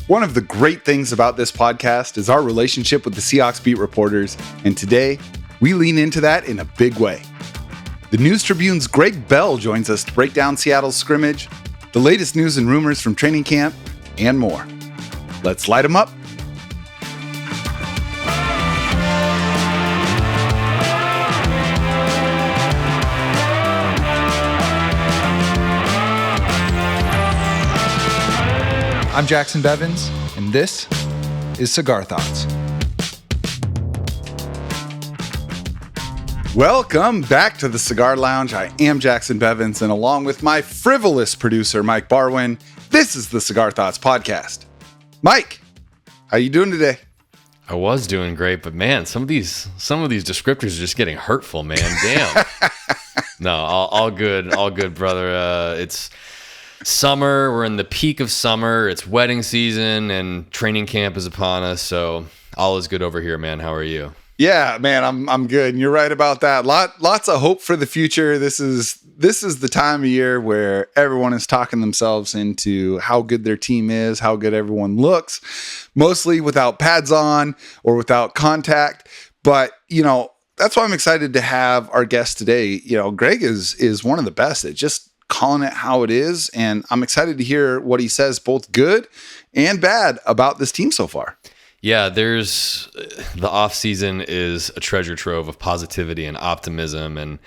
One of the great things about this podcast is our relationship with the Seahawks beat reporters, and today we lean into that in a big way. The News Tribune's Gregg Bell joins us to break down Seattle's scrimmage, the latest news and rumors from training camp, and more. Let's light them up. I'm Jacson Bevins, and this is Cigar Thoughts. Welcome back to the Cigar Lounge. I am Jacson Bevins, and along with my frivolous producer, Mike Barwin, this is the Cigar Thoughts podcast. Mike, how you doing today? I was doing great, but man, some of these descriptors are just getting hurtful, man. Damn. No, all good, brother. It's summer. We're in the peak of summer. It's wedding season, and training camp is upon us. So all is good over here, man. How are you? Yeah, man, I'm good. And you're right about that. Lots of hope for the future. This is the time of year where everyone is talking themselves into how good their team is, how good everyone looks, mostly without pads on or without contact. But, that's why I'm excited to have our guest today. Gregg is one of the best at just calling it how it is. And I'm excited to hear what he says, both good and bad, about this team so far. Yeah, the off season is a treasure trove of positivity and optimism. And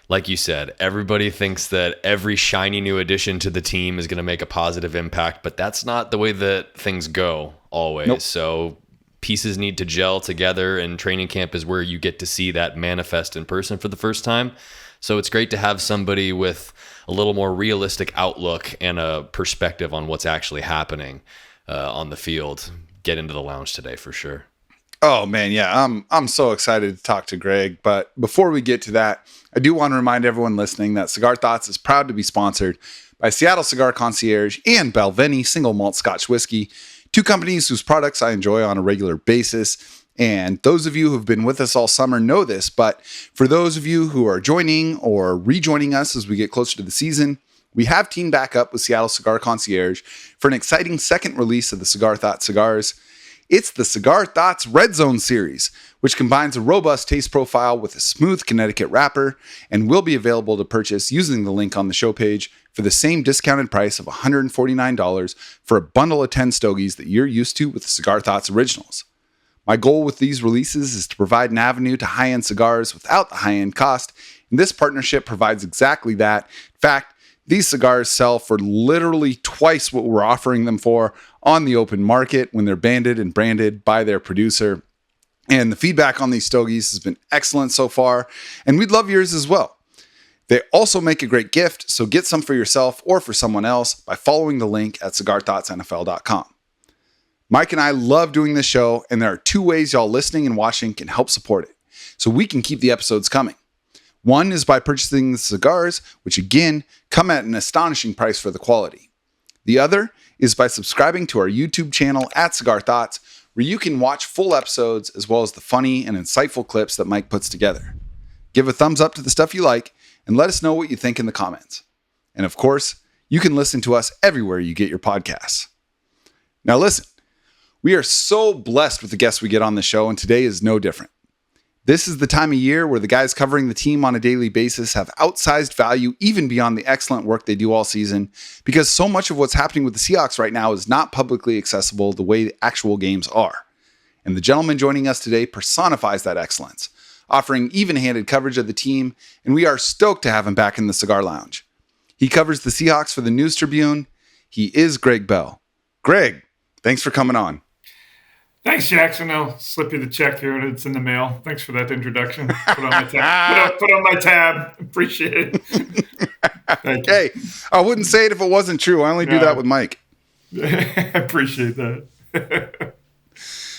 like you said, everybody thinks that every shiny new addition to the team is going to make a positive impact, but that's not the way that things go always. Nope. So pieces need to gel together, and training camp is where you get to see that manifest in person for the first time. So it's great to have somebody with a little more realistic outlook and a perspective on what's actually happening on the field. Get into the lounge today for sure. Oh man, yeah, I'm so excited to talk to Gregg. But before we get to that, I do want to remind everyone listening that Cigar Thoughts is proud to be sponsored by Seattle Cigar Concierge and Balvenie Single Malt Scotch Whiskey, two companies whose products I enjoy on a regular basis. And those of you who've been with us all summer know this, but for those of you who are joining or rejoining us as we get closer to the season, we have teamed back up with Seattle Cigar Concierge for an exciting second release of the Cigar Thoughts cigars. It's the Cigar Thoughts Red Zone series, which combines a robust taste profile with a smooth Connecticut wrapper, and will be available to purchase using the link on the show page for the same discounted price of $149 for a bundle of 10 stogies that you're used to with the Cigar Thoughts Originals. My goal with these releases is to provide an avenue to high-end cigars without the high-end cost, and this partnership provides exactly that. In fact, these cigars sell for literally twice what we're offering them for on the open market when they're banded and branded by their producer. And the feedback on these stogies has been excellent so far, and we'd love yours as well. They also make a great gift, so get some for yourself or for someone else by following the link at cigarthoughtsnfl.com. Mike and I love doing this show, and there are two ways y'all listening and watching can help support it, so we can keep the episodes coming. One is by purchasing the cigars, which again come at an astonishing price for the quality. The other is by subscribing to our YouTube channel at Cigar Thoughts, where you can watch full episodes as well as the funny and insightful clips that Mike puts together. Give a thumbs up to the stuff you like, and let us know what you think in the comments. And of course, you can listen to us everywhere you get your podcasts. Now listen, we are so blessed with the guests we get on the show, and today is no different. This is the time of year where the guys covering the team on a daily basis have outsized value even beyond the excellent work they do all season, because so much of what's happening with the Seahawks right now is not publicly accessible the way the actual games are. And the gentleman joining us today personifies that excellence, offering even-handed coverage of the team, and we are stoked to have him back in the Cigar Lounge. He covers the Seahawks for the News Tribune. He is Gregg Bell. Gregg, thanks for coming on. Thanks, Jacson. I'll slip you the check here, and it's in the mail. Thanks for that introduction. Put on my tab. Put on my tab. Appreciate it. Thank you. Hey, I wouldn't say it if it wasn't true. I only do that with Mike. I appreciate that.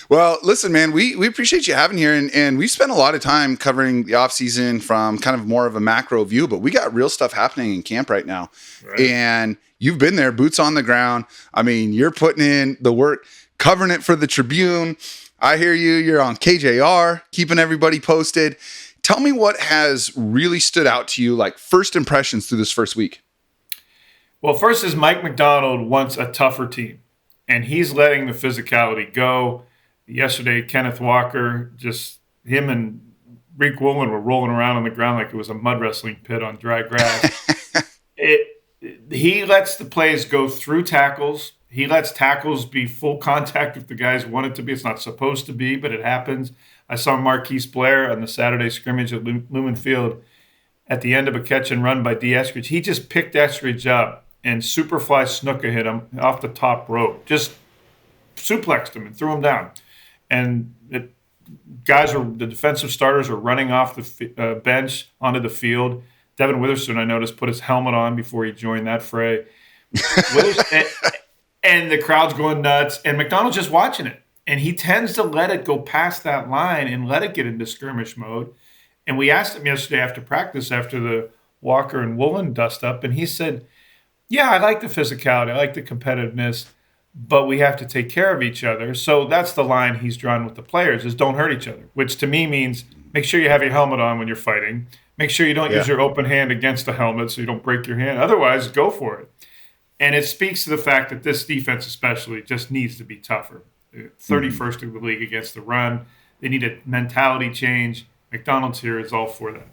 Well, listen, man, we appreciate you having here, and we spent a lot of time covering the offseason from kind of more of a macro view, but we got real stuff happening in camp right now. Right. And you've been there, boots on the ground. I mean, you're putting in the work, covering it for the Tribune. I hear you. You're on KJR, keeping everybody posted. Tell me what has really stood out to you, like first impressions through this first week. Well, first is Mike Macdonald wants a tougher team. and he's letting the physicality go. Yesterday, Kenneth Walker, just him and Reek Woolen were rolling around on the ground like it was a mud wrestling pit on dry grass. He lets the plays go through tackles. He lets tackles be full contact if the guys want it to be. It's not supposed to be, but it happens. I saw Marquise Blair on the Saturday scrimmage at Lumen Field at the end of a catch and run by D. Eskridge. He just picked Eskridge up, and Superfly Snuka hit him off the top rope. Just suplexed him and threw him down. And the defensive starters are running off the bench onto the field. Devon Witherspoon, I noticed, put his helmet on before he joined that fray. And the crowd's going nuts. And Macdonald's just watching it. And he tends to let it go past that line and let it get into skirmish mode. And we asked him yesterday after practice, after the Walker and Woolen dust up, and he said, yeah, I like the physicality. I like the competitiveness, but we have to take care of each other. So that's the line he's drawn with the players is don't hurt each other, which to me means make sure you have your helmet on when you're fighting. Make sure you don't use your open hand against the helmet so you don't break your hand. Otherwise, go for it. And it speaks to the fact that this defense especially just needs to be tougher. 31st in the league against the run. They need a mentality change. Macdonald's here is all for that.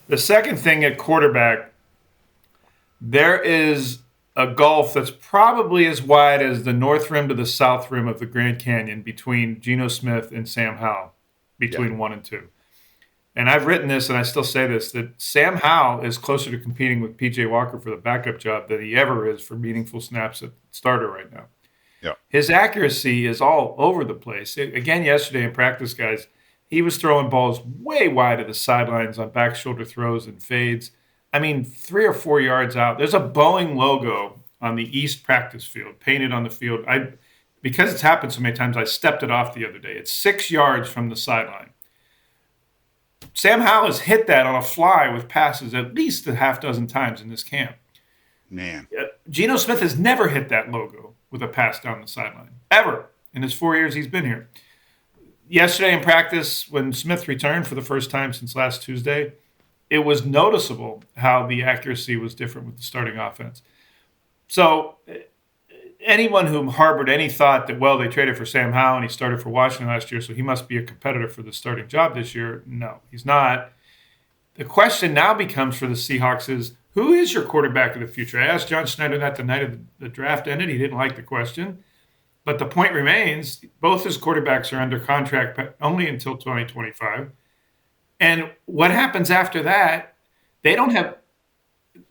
The second thing at quarterback, there is a gulf that's probably as wide as the north rim to the south rim of the Grand Canyon between Geno Smith and Sam Howell, between 1 and 2. And I've written this, and I still say this, that Sam Howell is closer to competing with P.J. Walker for the backup job than he ever is for meaningful snaps at starter right now. Yeah. His accuracy is all over the place. Again, yesterday in practice, guys, he was throwing balls way wide of the sidelines on back shoulder throws and fades. I mean, 3 or 4 yards out. There's a Boeing logo on the East practice field, painted on the field. Because it's happened so many times, I stepped it off the other day. It's 6 yards from the sideline. Sam Howell has hit that on a fly with passes at least a half dozen times in this camp. Man. Geno Smith has never hit that logo with a pass down the sideline, ever, in his 4 years he's been here. Yesterday in practice, when Smith returned for the first time since last Tuesday, it was noticeable how the accuracy was different with the starting offense. So anyone who harbored any thought that, well, they traded for Sam Howell and he started for Washington last year, so he must be a competitor for the starting job this year. No, he's not. The question now becomes for the Seahawks is, who is your quarterback of the future? I asked John Schneider that the night of the draft ended. He didn't like the question. But the point remains, both his quarterbacks are under contract only until 2025. And what happens after that, they don't have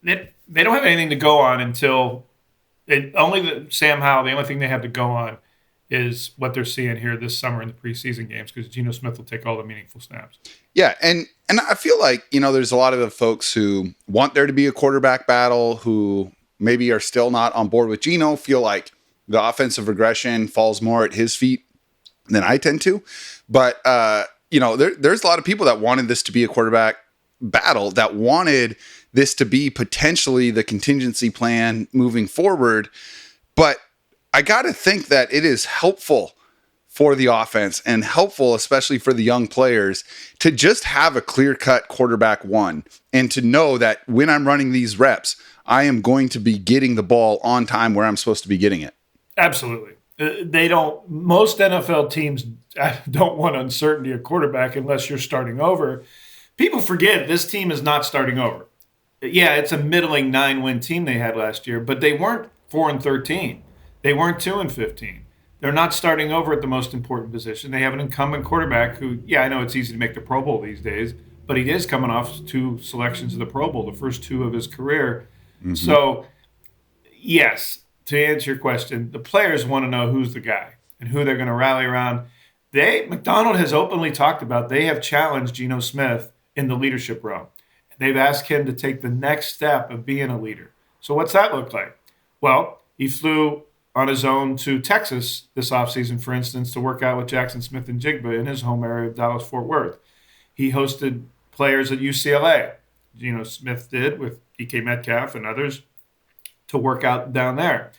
anything to go on until Sam Howell, the only thing they have to go on is what they're seeing here this summer in the preseason games, because Geno Smith will take all the meaningful snaps. Yeah, and I feel like, there's a lot of the folks who want there to be a quarterback battle, who maybe are still not on board with Geno, feel like the offensive regression falls more at his feet than I tend to. But, there's a lot of people that wanted this to be a quarterback battle, that wanted this to be potentially the contingency plan moving forward. But I got to think that it is helpful for the offense and helpful, especially for the young players, to just have a clear-cut quarterback one and to know that when I'm running these reps, I am going to be getting the ball on time where I'm supposed to be getting it. Absolutely. Most NFL teams don't want uncertainty at quarterback unless you're starting over. People forget this team is not starting over. Yeah, it's a middling 9-win team they had last year, but they weren't 4-13. They weren't 2-15. They're not starting over at the most important position. They have an incumbent quarterback who, I know it's easy to make the Pro Bowl these days, but he is coming off 2 selections of the Pro Bowl, the first 2 of his career. Mm-hmm. So, yes, to answer your question, the players want to know who's the guy and who they're going to rally around. Macdonald has openly talked about they have challenged Geno Smith in the leadership realm. They've asked him to take the next step of being a leader. So what's that look like? Well, he flew on his own to Texas this offseason, for instance, to work out with Jacson, Smith-Njigba in his home area of Dallas-Fort Worth. He hosted players at UCLA. Geno Smith did with DK Metcalf and others to work out down there.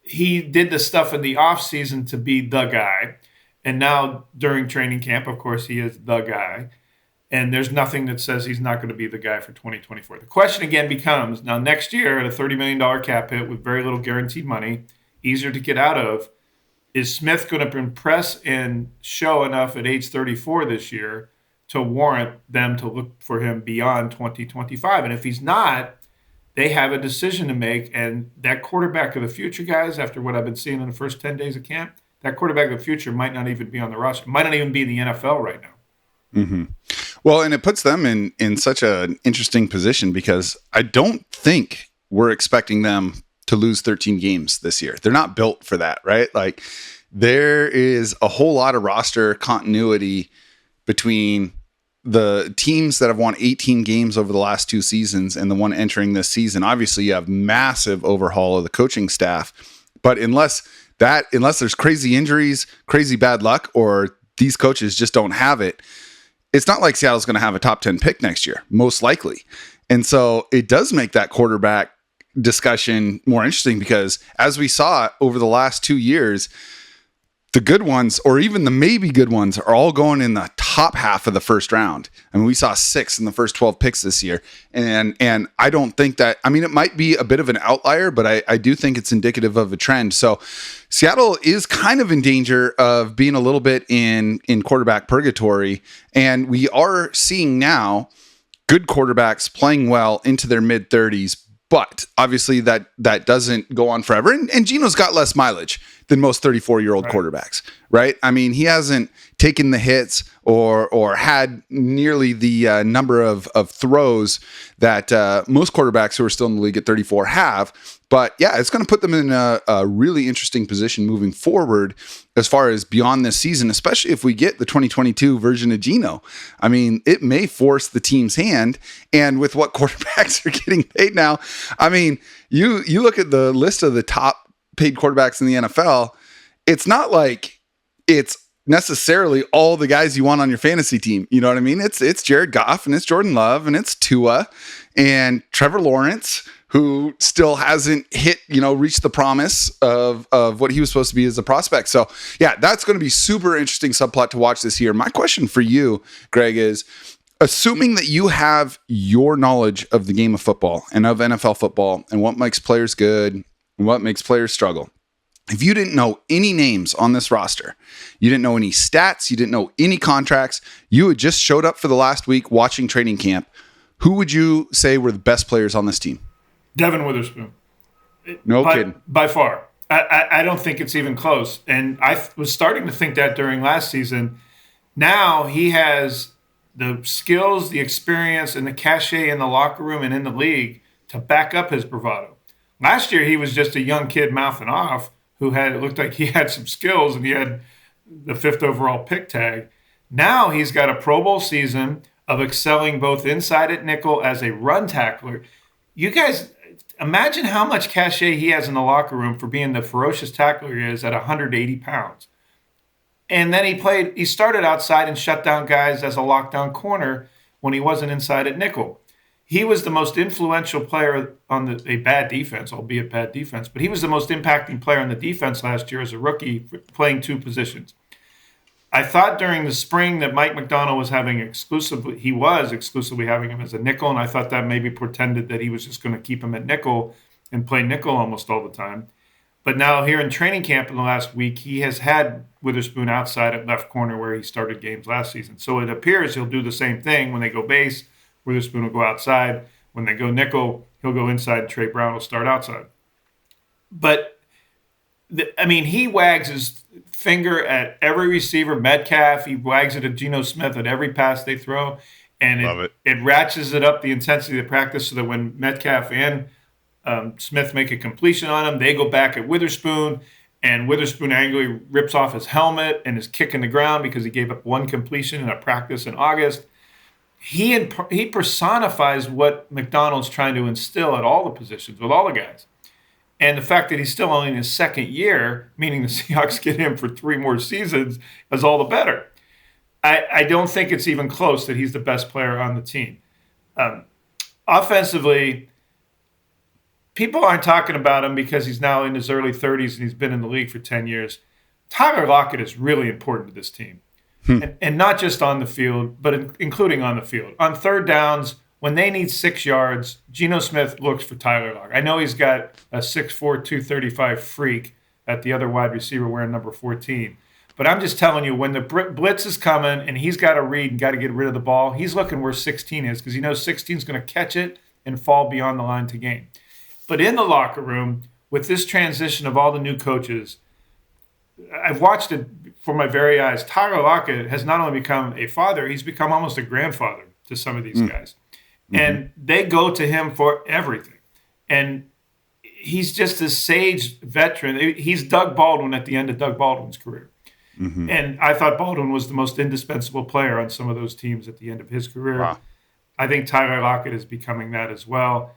He did the stuff in the offseason to be the guy. And now during training camp, of course, he is the guy. And there's nothing that says he's not going to be the guy for 2024. The question again becomes, now next year at a $30 million cap hit with very little guaranteed money, easier to get out of. Is Smith going to impress and show enough at age 34 this year to warrant them to look for him beyond 2025? And if he's not, they have a decision to make. And that quarterback of the future, guys, after what I've been seeing in the first 10 days of camp, that quarterback of the future might not even be on the roster, might not even be in the NFL right now. Mm-hmm. Well, and it puts them in such an interesting position because I don't think we're expecting them to lose 13 games this year. They're not built for that, right? Like there is a whole lot of roster continuity between the teams that have won 18 games over the last 2 seasons and the one entering this season. Obviously, you have massive overhaul of the coaching staff, but unless there's crazy injuries, crazy bad luck, or these coaches just don't have it, it's not like Seattle's going to have a top 10 pick next year, most likely. And so it does make that quarterback discussion more interesting because as we saw over the last 2 years, the good ones, or even the maybe good ones, are all going in the top half of the first round. I mean, we saw 6 in the first 12 picks this year. And I don't think that, I mean, it might be a bit of an outlier, but I do think it's indicative of a trend. So Seattle is kind of in danger of being a little bit in quarterback purgatory. And we are seeing now good quarterbacks playing well into their mid 30s. But obviously that doesn't go on forever. And Geno's got less mileage than most 34-year-old quarterbacks, right? I mean, he hasn't taken the hits or had nearly the number of throws that most quarterbacks who are still in the league at 34 have. But yeah, it's going to put them in a really interesting position moving forward as far as beyond this season, especially if we get the 2022 version of Geno. I mean, it may force the team's hand. And with what quarterbacks are getting paid now, I mean, you look at the list of the top paid quarterbacks in the NFL, it's not like it's necessarily all the guys you want on your fantasy team. You know what I mean? It's Jared Goff and it's Jordan Love and it's Tua and Trevor Lawrence, who still hasn't reached the promise of what he was supposed to be as a prospect. So yeah, that's going to be super interesting subplot to watch this year. My question for you, Greg, is assuming that you have your knowledge of the game of football and of NFL football and what makes players good and what makes players struggle. If you didn't know any names on this roster, you didn't know any stats, you didn't know any contracts, you had just showed up for the last week watching training camp, who would you say were the best players on this team? Devon Witherspoon. No kidding. By far. I don't think it's even close. And I was starting to think that during last season. Now he has the skills, the experience, and the cachet in the locker room and in the league to back up his bravado. Last year, he was just a young kid mouthing off who it looked like he had some skills and he had the 5th overall pick tag. Now he's got a Pro Bowl season of excelling both inside at nickel as a run tackler. You guys imagine how much cachet he has in the locker room for being the ferocious tackler he is at 180 pounds. And then he started outside and shut down guys as a lockdown corner when he wasn't inside at nickel. He was the most influential player on a bad defense, albeit bad defense, but he was the most impacting player on the defense last year as a rookie playing 2 positions. I thought during the spring that Mike Macdonald was exclusively having him as a nickel, and I thought that maybe portended that he was just going to keep him at nickel and play nickel almost all the time. But now here in training camp in the last week, he has had Witherspoon outside at left corner where he started games last season. So it appears he'll do the same thing when they go base. Witherspoon will go outside. When they go nickel, he'll go inside. Trey Brown will start outside. But, he wags his finger at every receiver. Metcalf, he wags it at Geno Smith at every pass they throw. And it ratchets it up the intensity of the practice so that when Metcalf and Smith make a completion on him, they go back at Witherspoon. And Witherspoon angrily rips off his helmet and is kicking the ground because he gave up 1 completion in a practice in August. He personifies what Macdonald's trying to instill at all the positions with all the guys. And the fact that he's still only in his 2nd year, meaning the Seahawks get him for 3 more seasons, is all the better. I don't think it's even close that he's the best player on the team. Offensively, people aren't talking about him because he's now in his early 30s and he's been in the league for 10 years. Tyler Lockett is really important to this team. And not just on the field, but including on the field. On 3rd downs, when they need 6 yards, Geno Smith looks for Tyler Lockett. I know he's got a 6'4", 235 freak, at the other wide receiver wearing number 14. But I'm just telling you, when the blitz is coming and he's got to read and got to get rid of the ball, he's looking where 16 is because he knows 16 is going to catch it and fall beyond the line to gain. But in the locker room, with this transition of all the new coaches, I've watched it for my very eyes. Tyler Lockett has not only become a father, he's become almost a grandfather to some of these guys. And they go to him for everything. And he's just a sage veteran. He's Doug Baldwin at the end of Doug Baldwin's career. And I thought Baldwin was the most indispensable player on some of those teams at the end of his career. Wow. I think Tyler Lockett is becoming that as well.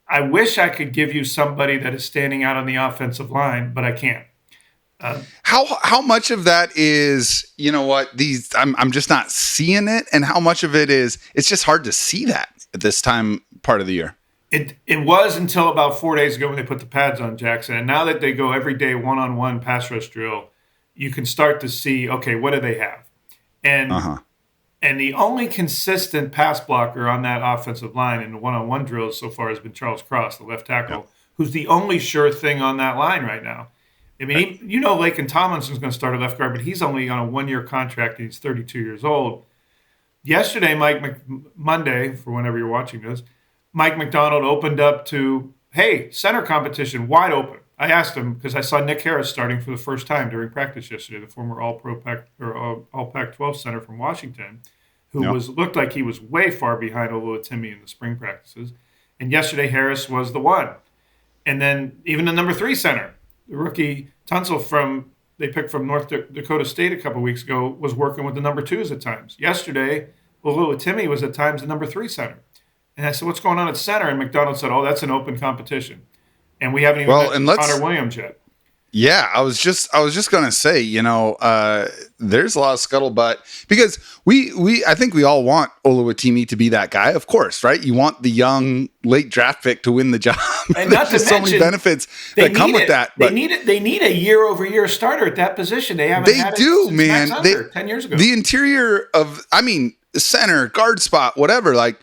I wish I could give you somebody that is standing out on the offensive line, but I can't. How much of that is, you know what, I'm just not seeing it, and how much of it is it's just hard to see that at this time part of the year? It was until about 4 days ago when they put the pads on, Jacson. And now that they go every day one-on-one pass rush drill, you can start to see, okay, what do they have? And the only consistent pass blocker on that offensive line in the one-on-one drills so far has been Charles Cross, the left tackle, who's the only sure thing on that line right now. I mean, Laken Tomlinson's going to start at left guard, but he's only on a one-year contract and he's 32 years old. Yesterday, Monday, for whenever you're watching this, Mike Macdonald opened up to, hey, center competition, wide open. I asked him because I saw Nick Harris starting for the first time during practice yesterday, the former All-Pro All Pac-12 center from Washington, who looked like he was way far behind Oluwatimi in the spring practices. And yesterday, Harris was the one. And then even the number 3 center, the rookie Tunsil they picked from North Dakota State a couple weeks ago, was working with the number 2s at times. Yesterday, Oluwatimi was at times the number 3 center. And I said, what's going on at center? And McDonald said, that's an open competition. And we haven't even met Connor Williams yet. Yeah, I was just going to say, there's a lot of scuttlebutt because I think we all want Oluwatimi to be that guy, of course, right? You want the young late draft pick to win the job. And not to so many benefits that come with that. But they need a year-over-year starter at that position. They haven't had it since Max Unger 10 years ago. The interior of, center, guard spot, whatever, like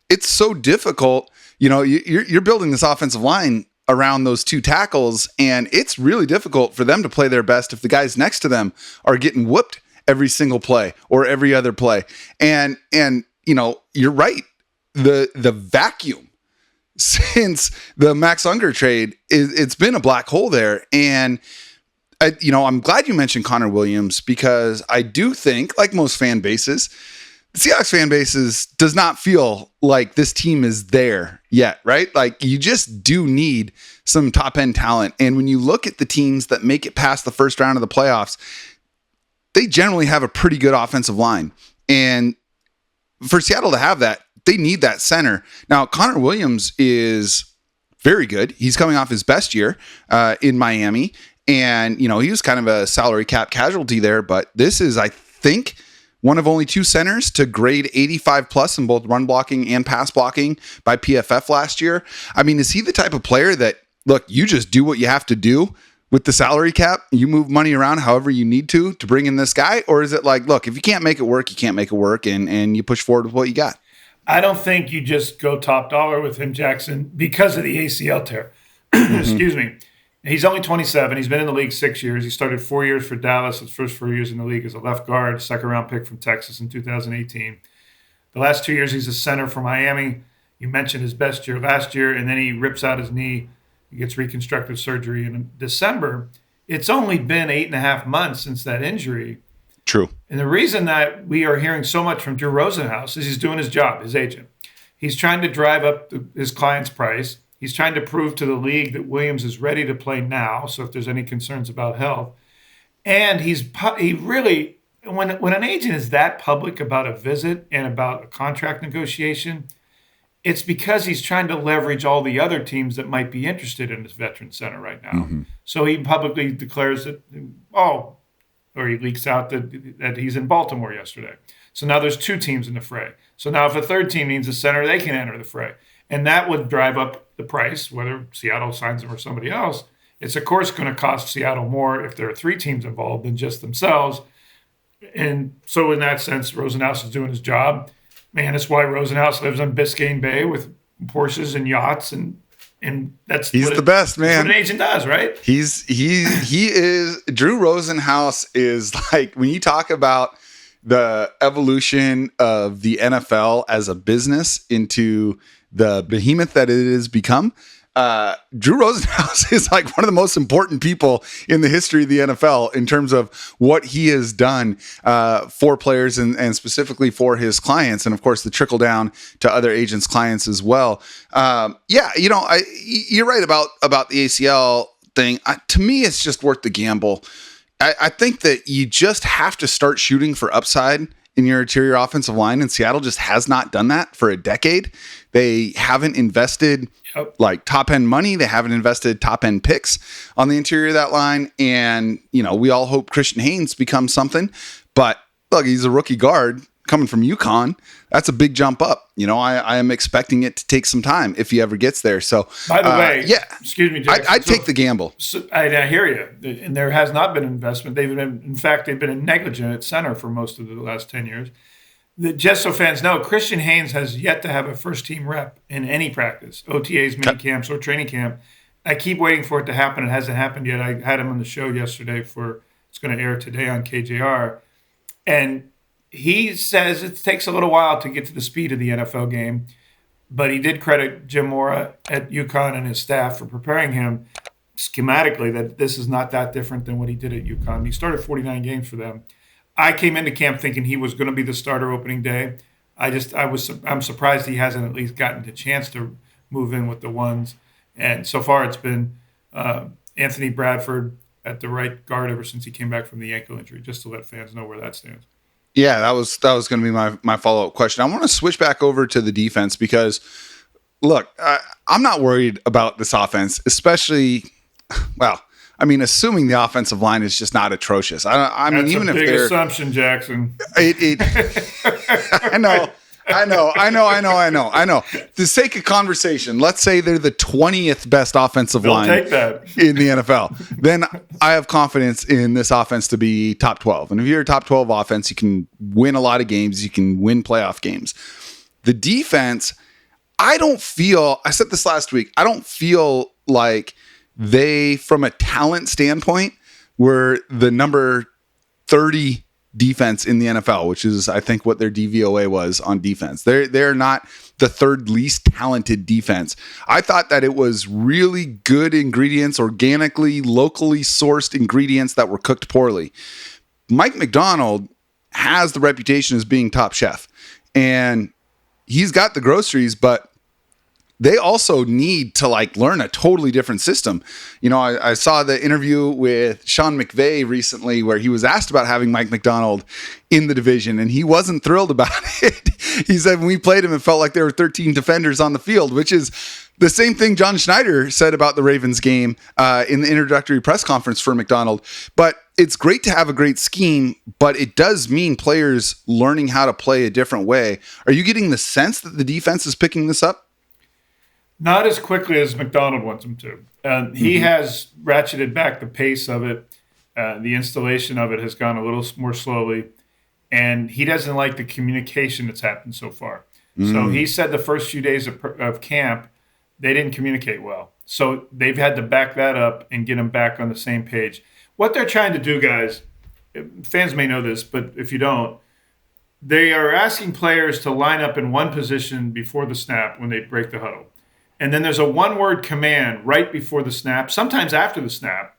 it's so difficult. You're building this offensive line around those 2 tackles, and it's really difficult for them to play their best if the guys next to them are getting whooped every single play or every other play. And you're right. The vacuum since the Max Unger trade it's been a black hole there. And I'm glad you mentioned Connor Williams because I do think, like most fan bases, the Seahawks fan bases does not feel like this team is there yet, right? Like you just do need some top end talent. And when you look at the teams that make it past the first round of the playoffs, they generally have a pretty good offensive line. And for Seattle to have that, they need that center. Now, Connor Williams is very good. He's coming off his best year in Miami. And, he was kind of a salary cap casualty there, but this is, I think, one of only 2 centers to grade 85 plus in both run blocking and pass blocking by PFF last year. Is he the type of player that, look, you just do what you have to do with the salary cap? You move money around however you need to bring in this guy? Or is it like, look, if you can't make it work, you can't make it work and you push forward with what you got? I don't think you just go top dollar with him, Jacson, because of the ACL tear. Excuse me. He's only 27. He's been in the league 6 years. He started 4 years for Dallas, his first 4 years in the league as a left guard, second-round pick from Texas in 2018. The last 2 years, he's a center for Miami. You mentioned his best year last year, and then he rips out his knee. He gets reconstructive surgery in December. It's only been 8.5 months since that injury. True. And the reason that we are hearing so much from Drew Rosenhaus is he's doing his job, his agent. He's trying to drive up his client's price. He's trying to prove to the league that Williams is ready to play now. So if there's any concerns about health, and he really, when an agent is that public about a visit and about a contract negotiation, it's because he's trying to leverage all the other teams that might be interested in this veteran center right now. So he publicly declares that, or he leaks out that he's in Baltimore yesterday. So now there's 2 teams in the fray. So now if a third team needs a center, they can enter the fray. And that would drive up the price, whether Seattle signs him or somebody else. It's, of course, going to cost Seattle more if there are 3 teams involved than just themselves. And so in that sense, Rosenhaus is doing his job. Man, that's why Rosenhaus lives on Biscayne Bay with Porsches and yachts and And that's he's the best, man. That's what an agent does, right? He is Drew Rosenhaus is like, when you talk about the evolution of the NFL as a business into the behemoth that it has become, Drew Rosenhaus is like one of the most important people in the history of the NFL in terms of what he has done for players and specifically for his clients. And of course, the trickle down to other agents' clients as well. You're right about the ACL thing. To me, it's just worth the gamble. I think that you just have to start shooting for upside in your interior offensive line, and Seattle just has not done that for a decade. They haven't invested like top end money. They haven't invested top end picks on the interior of that line. And, we all hope Christian Haynes becomes something, but look, he's a rookie guard coming from UConn. That's a big jump up. I am expecting it to take some time if he ever gets there. So, by the way, excuse me, Jacson, I'd take the gamble. So I hear you. And there has not been investment. They've been negligent at center for most of the last 10 years. Just so fans know, Christian Haynes has yet to have a first-team rep in any practice, OTAs, mini camps, or training camp. I keep waiting for it to happen. It hasn't happened yet. I had him on the show yesterday it's going to air today on KJR. And he says it takes a little while to get to the speed of the NFL game, but he did credit Jim Mora at UConn and his staff for preparing him schematically that this is not that different than what he did at UConn. He started 49 games for them. I came into camp thinking he was going to be the starter opening day. I'm surprised he hasn't at least gotten the chance to move in with the ones. And so far it's been Anthony Bradford at the right guard ever since he came back from the ankle injury, just to let fans know where that stands. Yeah, that was going to be my follow-up question. I want to switch back over to the defense because, look, I'm not worried about this offense, especially, assuming the offensive line is just not atrocious. That's even a big assumption, Jacson. I know. For the sake of conversation, let's say they're the 20th best offensive line take that. in the NFL. Then I have confidence in this offense to be top 12. And if you're a top 12 offense, you can win a lot of games. You can win playoff games. The defense, I said this last week, I don't feel like they, from a talent standpoint, were the number 30 defense in the NFL, which is, I think, what their DVOA was on defense. They're not the third least talented defense. I thought that it was really good ingredients, organically, locally sourced ingredients that were cooked poorly. Mike Macdonald has the reputation as being top chef, and he's got the groceries, but they also need to learn a totally different system. I saw the interview with Sean McVay recently where he was asked about having Mike Macdonald in the division, and he wasn't thrilled about it. He said when we played him, it felt like there were 13 defenders on the field, which is the same thing John Schneider said about the Ravens game in the introductory press conference for Macdonald. But it's great to have a great scheme, but it does mean players learning how to play a different way. Are you getting the sense that the defense is picking this up? Not as quickly as Macdonald wants him to. He has ratcheted back the pace of it. The installation of it has gone a little more slowly, and he doesn't like the communication that's happened so far. So he said the first few days of camp, they didn't communicate well. So they've had to back that up and get them back on the same page. What they're trying to do, guys, fans may know this, but if you don't, they are asking players to line up in one position before the snap when they break the huddle. And then there's a one-word command right before the snap, sometimes after the snap,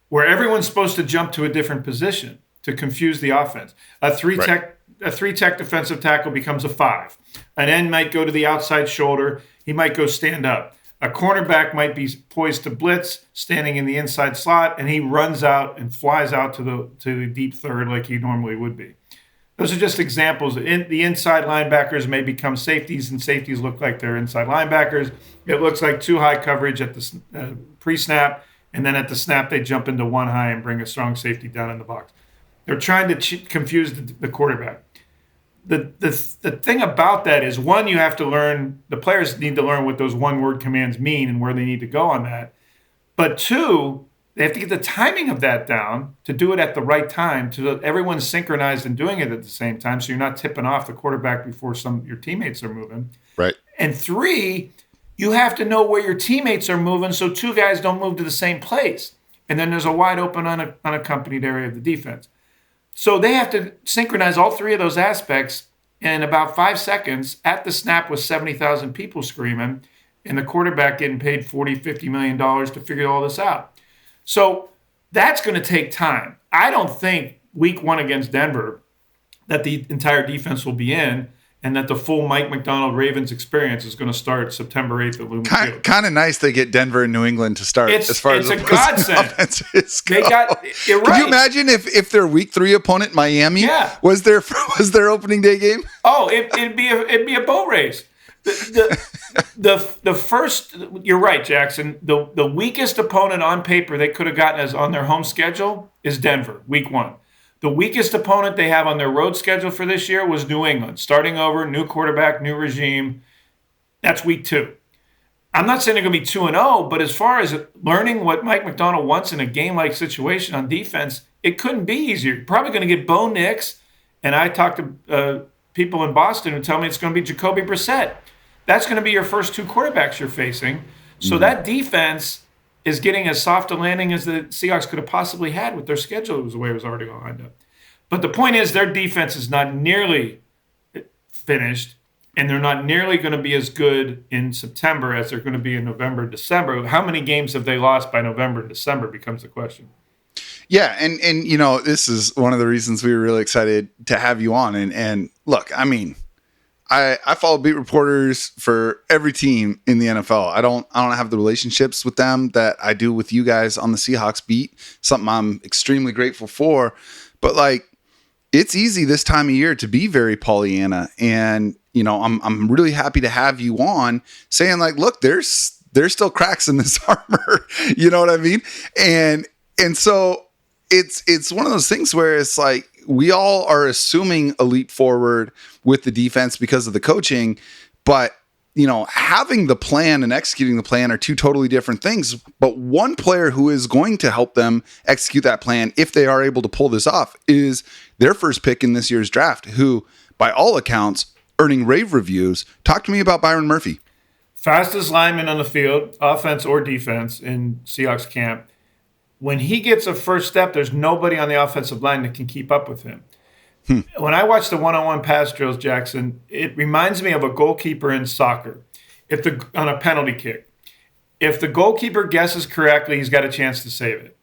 where everyone's supposed to jump to a different position to confuse the offense. A three-tech defensive tackle becomes a 5. An end might go to the outside shoulder. He might go stand up. A cornerback might be poised to blitz, standing in the inside slot, and he runs out and flies out to the deep third like he normally would be. Those are just examples. The inside linebackers may become safeties, and safeties look like they're inside linebackers. It looks like too high coverage at the pre-snap, and then at the snap they jump into one high and bring a strong safety down in the box. They're trying to confuse the quarterback. The thing about that is, one, you have to learn, the players need to learn what those one-word commands mean and where they need to go on that. But two, they have to get the timing of that down to do it at the right time, so that everyone's synchronized and doing it at the same time, so you're not tipping off the quarterback before your teammates are moving. Right. And three, you have to know where your teammates are moving so two guys don't move to the same place. And then there's a wide open unaccompanied area of the defense. So they have to synchronize all three of those aspects in about 5 seconds at the snap with 70,000 people screaming and the quarterback getting paid $40-50 million to figure all this out. So that's going to take time. I don't think week 1 against Denver that the entire defense will be in and that the full Mike Macdonald Ravens experience is going to start September 8th at Lumen Field. Kind of nice they get Denver and New England to start. It's as a godsend. They got. You're right. Could you imagine if their week 3 opponent Miami was their opening day game? Oh, it'd be a boat race. The first, you're right, Jacson. The weakest opponent on paper they could have gotten as on their home schedule is Denver, week 1. The weakest opponent they have on their road schedule for this year was New England. Starting over, new quarterback, new regime. That's week 2. I'm not saying they're going to be 2-0, but as far as learning what Mike Macdonald wants in a game-like situation on defense, it couldn't be easier. You're probably going to get Bo Nix, and I talked to people in Boston who tell me it's going to be Jacoby Brissett. That's going to be your first 2 quarterbacks you're facing. So that defense is getting as soft a landing as the Seahawks could have possibly had with their schedule the way it was already lined up. But the point is their defense is not nearly finished, and they're not nearly going to be as good in September as they're going to be in November, December. How many games have they lost by November and December becomes the question. Yeah, and this is one of the reasons we were really excited to have you on. And look, I mean, I follow beat reporters for every team in the NFL. I don't have the relationships with them that I do with you guys on the Seahawks beat. Something I'm extremely grateful for. But like, it's easy this time of year to be very Pollyanna, and I'm really happy to have you on, saying like, look, there's still cracks in this armor. You know what I mean? And so it's one of those things where it's like, we all are assuming a leap forward with the defense because of the coaching, but having the plan and executing the plan are 2 totally different things. But one player who is going to help them execute that plan, if they are able to pull this off, is their first pick in this year's draft, who, by all accounts, earning rave reviews. Talk to me about Byron Murphy. Fastest lineman on the field, offense or defense, in Seahawks camp. When he gets a first step, there's nobody on the offensive line that can keep up with him. When I watch the one-on-one pass drills, Jacson, it reminds me of a goalkeeper in soccer. On a penalty kick, if the goalkeeper guesses correctly, he's got a chance to save it.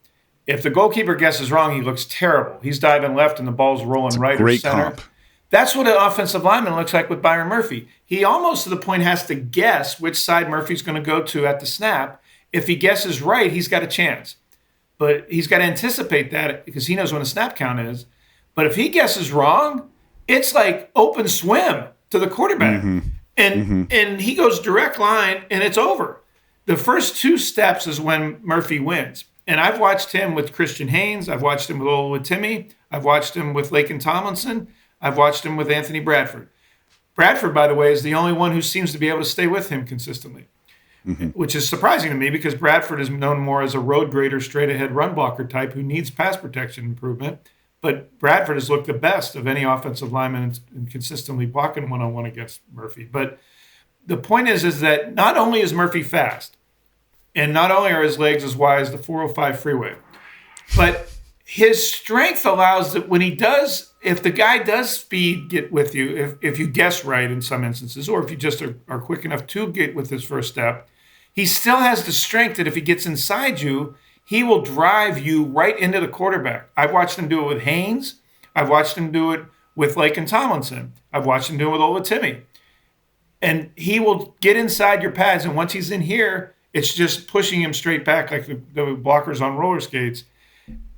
If the goalkeeper guesses wrong, he looks terrible. He's diving left and the ball's rolling right or center. Comp. That's what an offensive lineman looks like with Byron Murphy. He almost to the point has to guess which side Murphy's going to go to at the snap. If he guesses right, he's got a chance. But he's got to anticipate that because he knows when the snap count is. But if he guesses wrong, it's like open swim to the quarterback. And he goes direct line, and it's over. The first 2 steps is when Murphy wins. And I've watched him with Christian Haynes. I've watched him with Timmy. I've watched him with Laken Tomlinson. I've watched him with Anthony Bradford. Bradford, by the way, is the only one who seems to be able to stay with him consistently, which is surprising to me because Bradford is known more as a road grader, straight-ahead run blocker type who needs pass protection improvement. But Bradford has looked the best of any offensive lineman and consistently blocking one-on-one against Murphy. But the point is that not only is Murphy fast, and not only are his legs as wide as the 405 freeway, but his strength allows that when he does, if the guy does speed get with you, if you guess right in some instances, or if you just are quick enough to get with his first step, he still has the strength that if he gets inside you, he will drive you right into the quarterback. I've watched him do it with Haynes. I've watched him do it with Laken Tomlinson. I've watched him do it with Timmy. And he will get inside your pads, and once he's in here, it's just pushing him straight back like the blockers on roller skates.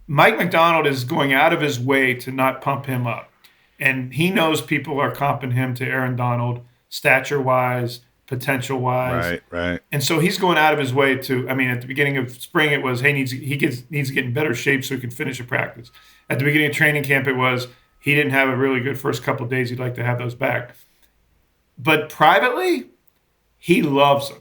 Mike Macdonald is going out of his way to not pump him up. And he knows people are comping him to Aaron Donald, stature-wise, potential-wise. Right. And so he's going out of his way to, at the beginning of spring it was, hey, needs to get in better shape so he can finish a practice. At the beginning of training camp it was, he didn't have a really good first couple of days. He'd like to have those back. But privately, he loves him.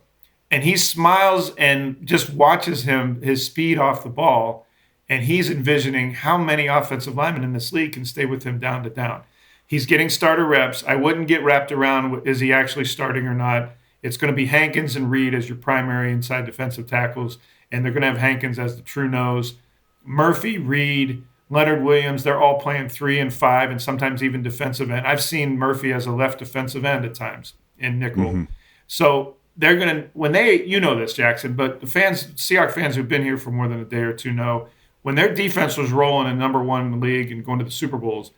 And he smiles and just watches his speed off the ball. And he's envisioning how many offensive linemen in this league can stay with him down to down. He's getting starter reps. I wouldn't get wrapped around, is he actually starting or not? It's going to be Hankins and Reed as your primary inside defensive tackles, and they're going to have Hankins as the true nose. Murphy, Reed, Leonard Williams, they're all playing 3 and 5 and sometimes even defensive end. I've seen Murphy as a left defensive end at times in nickel. Mm-hmm. So they're going to, when they, you know this, Jackson, but the fans, Seahawks fans who've been here for more than a day or two know, when their defense was rolling in number 1 in the league and going to the Super Bowls,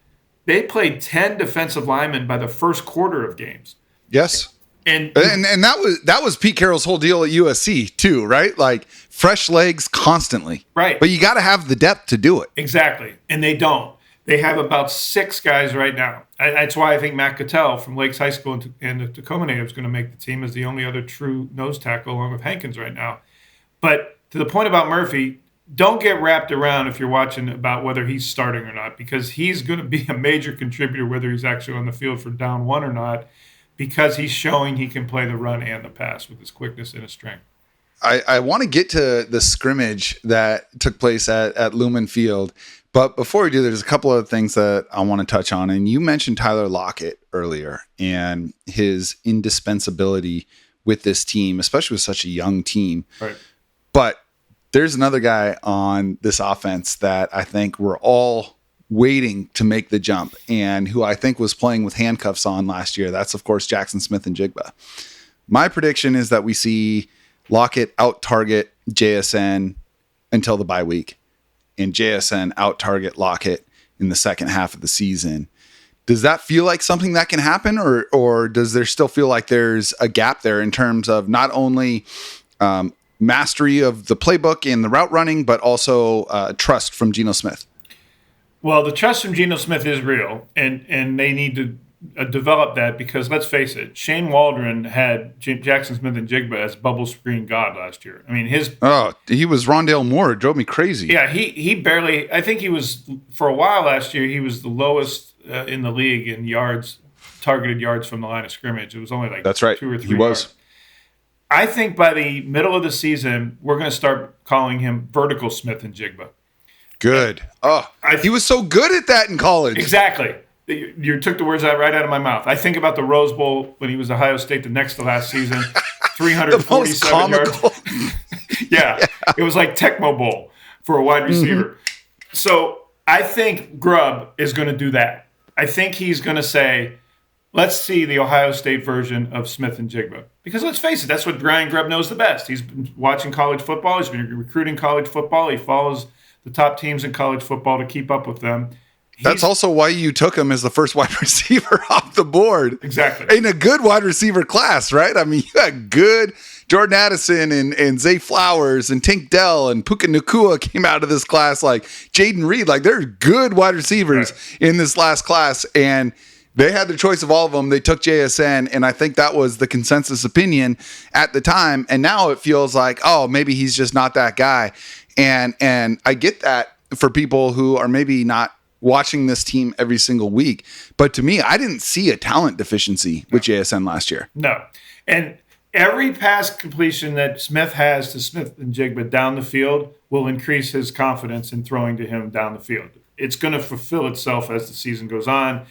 they played 10 defensive linemen by the first quarter of games. Yes. And that was Pete Carroll's whole deal at USC too, right? Like fresh legs constantly. Right. But you got to have the depth to do it. Exactly. And they don't. They have about 6 guys right now. That's why I think Matt Cattell from Lakes High School and the Tacoma native is going to make the team as the only other true nose tackle along with Hankins right now. But to the point about Murphy, don't get wrapped around if you're watching about whether he's starting or not, because he's going to be a major contributor whether he's actually on the field for down 1 or not, because he's showing he can play the run and the pass with his quickness and his strength. I want to get to the scrimmage that took place at Lumen Field. But before we do, there's a couple of things that I want to touch on. And you mentioned Tyler Lockett earlier and his indispensability with this team, especially with such a young team. Right. But there's another guy on this offense that I think we're all waiting to make the jump and who I think was playing with handcuffs on last year. That's, of course, Jacson Smith-Njigba. My prediction is that we see Lockett out-target JSN until the bye week and JSN out-target Lockett in the second half of the season. Does that feel like something that can happen, or does there still feel like there's a gap there in terms of not only mastery of the playbook and the route running, but also trust from Geno Smith? Well, the trust from Geno Smith is real, and they need to develop that because, let's face it, Shane Waldron had Jacson Smith-Njigba as bubble screen god last year. I mean, he was Rondale Moore. It drove me crazy. Yeah, he barely – I think he was – for a while last year, he was the lowest in the league in yards, targeted yards from the line of scrimmage. It was only like That's right. 2 or 3 he was. yards. I think by the middle of the season, we're going to start calling him vertical Smith-Njigba. Good. He was so good at that in college. Exactly. You took the words right out of my mouth. I think about the Rose Bowl when he was Ohio State the next to last season, 347 yards. Yeah, it was like Tecmo Bowl for a wide receiver. Mm-hmm. So I think Grubb is going to do that. I think he's going to say, let's see the Ohio State version of Smith-Njigba. Because let's face it, that's what Brian Grubb knows the best. He's been watching college football. He's been recruiting college football. He follows the top teams in college football to keep up with them. That's also why you took him as the first wide receiver off the board. Exactly. In a good wide receiver class, right? I mean, you had good Jordan Addison and Zay Flowers and Tank Dell and Puka Nacua came out of this class, like Jaden Reed. Like, they're good wide receivers in this last class. And they had the choice of all of them. They took JSN, and I think that was the consensus opinion at the time. And now it feels like, oh, maybe he's just not that guy. And I get that for people who are maybe not watching this team every single week. But to me, I didn't see a talent deficiency with JSN last year. No. And every pass completion that Smith has to Smith-Njigba down the field will increase his confidence in throwing to him down the field. It's going to fulfill itself as the season goes on.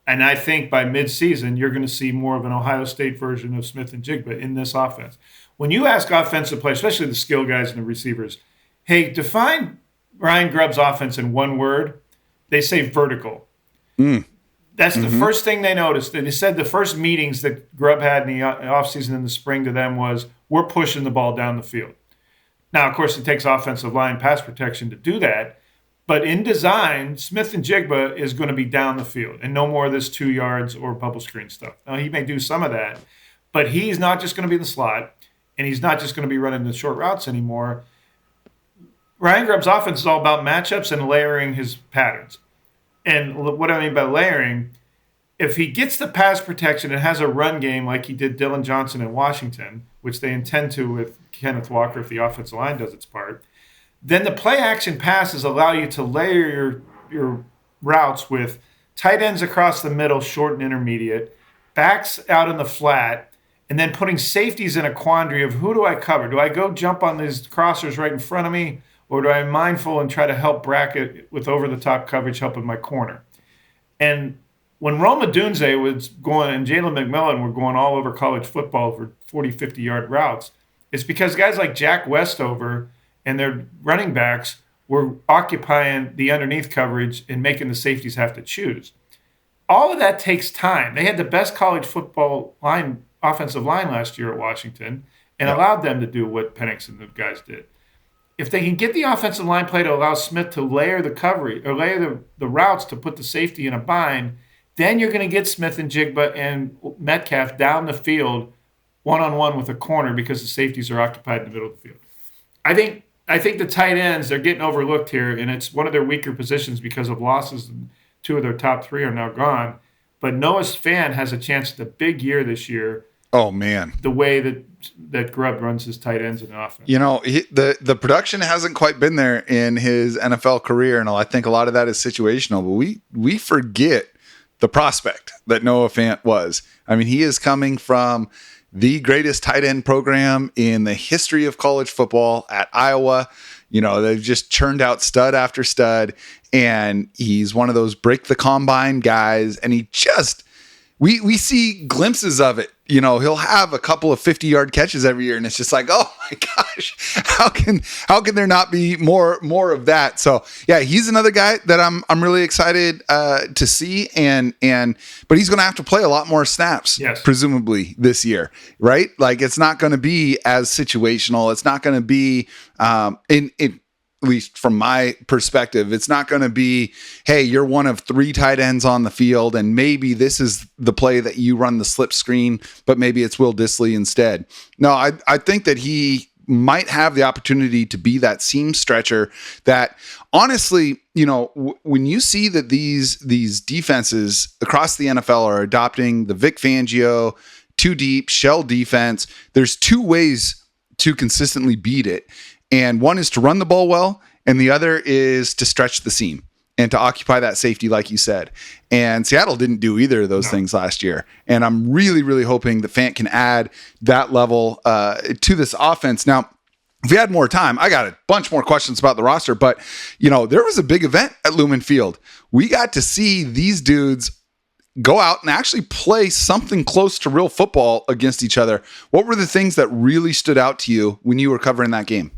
And I think by midseason, you're going to see more of an Ohio State version of Smith-Njigba in this offense. When you ask offensive players, especially the skill guys and the receivers, hey, define Ryan Grubb's offense in one word, they say vertical. That's the first thing they noticed. They said the first meetings that Grubb had in the offseason in the spring to them was, we're pushing the ball down the field. Now, of course, it takes offensive line pass protection to do that. But in design, Smith-Njigba is going to be down the field and no more of this 2 yards or bubble screen stuff. Now, he may do some of that, but he's not just going to be in the slot, and he's not just going to be running the short routes anymore. Ryan Grubb's offense is all about matchups and layering his patterns. And what I mean by layering, if he gets the pass protection and has a run game like he did Dylan Johnson in Washington, which they intend to with Kenneth Walker if the offensive line does its part, then the play-action passes allow you to layer your routes with tight ends across the middle, short and intermediate, backs out in the flat, and then putting safeties in a quandary of who do I cover? Do I go jump on these crossers right in front of me, or do I be mindful and try to help bracket with over-the-top coverage, helping my corner? And when Rome Odunze was going and Jalen McMillan were going all over college football for 40, 50-yard routes, it's because guys like Jack Westover and their running backs were occupying the underneath coverage and making the safeties have to choose. All of that takes time. They had the best college football offensive line last year at Washington and allowed them to do what Penix and the guys did. If they can get the offensive line play to allow Smith to layer the coverage or layer the routes to put the safety in a bind, then you're going to get Smith-Njigba and Metcalf down the field one-on-one with a corner because the safeties are occupied in the middle of the field. I think the tight ends, they're getting overlooked here, and it's one of their weaker positions because of losses. And 2 of their top 3 are now gone. But Noah Fant has a chance at a big year this year. Oh, man. The way that Grubb runs his tight ends in the offense. The production hasn't quite been there in his NFL career, and I think a lot of that is situational. But we forget the prospect that Noah Fant was. I mean, he is coming from the greatest tight end program in the history of college football at Iowa. They've just churned out stud after stud, and he's one of those break the combine guys. And he just, we see glimpses of it. He'll have a couple of 50-yard catches every year, and it's just like, oh my gosh, how can there not be more of that? So yeah, he's another guy that I'm really excited to see, but he's going to have to play a lot more snaps, presumably this year, right? Like it's not going to be as situational. It's not going to be at least from my perspective, it's not going to be, hey, you're one of 3 tight ends on the field, and maybe this is the play that you run the slip screen, but maybe it's Will Dissly instead. No, I think that he might have the opportunity to be that seam stretcher that, honestly, when you see that these defenses across the NFL are adopting the Vic Fangio 2 deep shell defense, there's 2 ways to consistently beat it. And one is to run the ball well, and the other is to stretch the seam and to occupy that safety, like you said. And Seattle didn't do either of those things last year. And I'm really, really hoping that Fant can add that level to this offense. Now, if we had more time, I got a bunch more questions about the roster, but there was a big event at Lumen Field. We got to see these dudes go out and actually play something close to real football against each other. What were the things that really stood out to you when you were covering that game?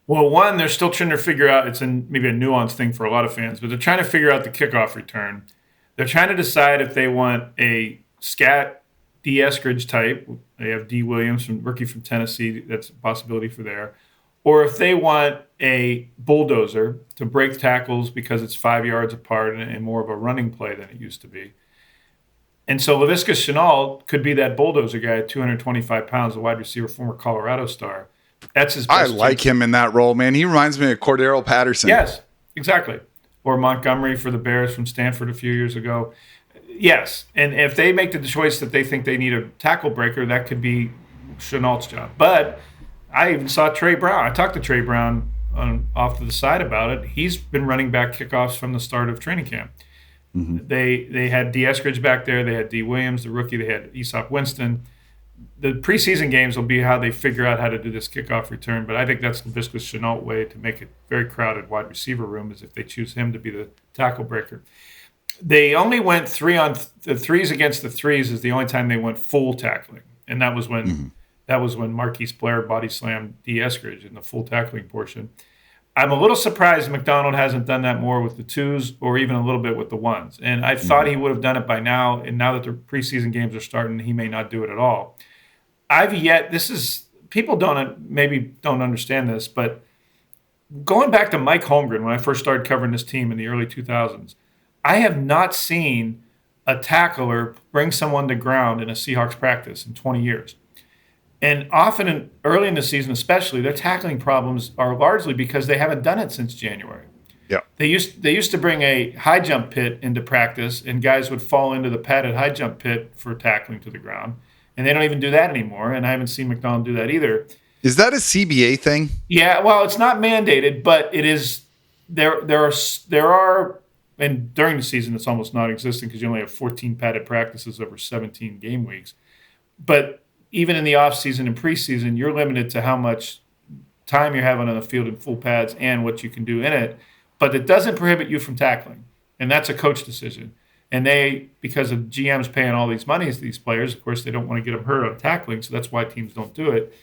Well, one, they're still trying to figure out, it's maybe a nuanced thing for a lot of fans, but they're trying to figure out the kickoff return. They're trying to decide if they want a scat D. Eskridge type. They have D. Williams, rookie from Tennessee. That's a possibility for there. Or if they want a bulldozer to break tackles because it's 5 yards apart and more of a running play than it used to be. And so Laviska Shenault could be that bulldozer guy at 225 pounds, a wide receiver, former Colorado star. That's his best. I like him in that role, man. He reminds me of Cordero Patterson. Yes, exactly. Or Montgomery for the Bears from Stanford a few years ago. Yes, and if they make the choice that they think they need a tackle breaker, that could be Chenault's job. But I even saw Trey Brown. I talked to Trey Brown off to the side about it. He's been running back kickoffs from the start of training camp. Mm-hmm. They had D. Eskridge back there. They had D. Williams, the rookie. They had Aesop Winston. The preseason games will be how they figure out how to do this kickoff return, but I think that's the Laviska Shenault way to make it very crowded wide receiver room, is if they choose him to be the tackle breaker. They only went 3 on the 3s against the 3s is the only time they went full tackling, and that was when Marquise Blair body slammed D. Eskridge in the full tackling portion. I'm a little surprised Macdonald hasn't done that more with the 2s or even a little bit with the 1s, and I thought he would have done it by now, and now that the preseason games are starting, he may not do it at all. People don't understand this, but going back to Mike Holmgren, when I first started covering this team in the early 2000s, I have not seen a tackler bring someone to ground in a Seahawks practice in 20 years. And often, early in the season especially, their tackling problems are largely because they haven't done it since January. Yeah. They used to bring a high jump pit into practice, and guys would fall into the padded high jump pit for tackling to the ground. And they don't even do that anymore, and I haven't seen Macdonald do that either. Is that a CBA thing? Yeah, well, it's not mandated, but it is. There are, and during the season it's almost non-existent because you only have 14 padded practices over 17 game weeks. But even in the off-season and preseason, you're limited to how much time you're having on the field in full pads and what you can do in it. But it doesn't prohibit you from tackling, and that's a coach decision. And because of GMs paying all these monies to these players, of course, they don't want to get them hurt on tackling, so that's why teams don't do it.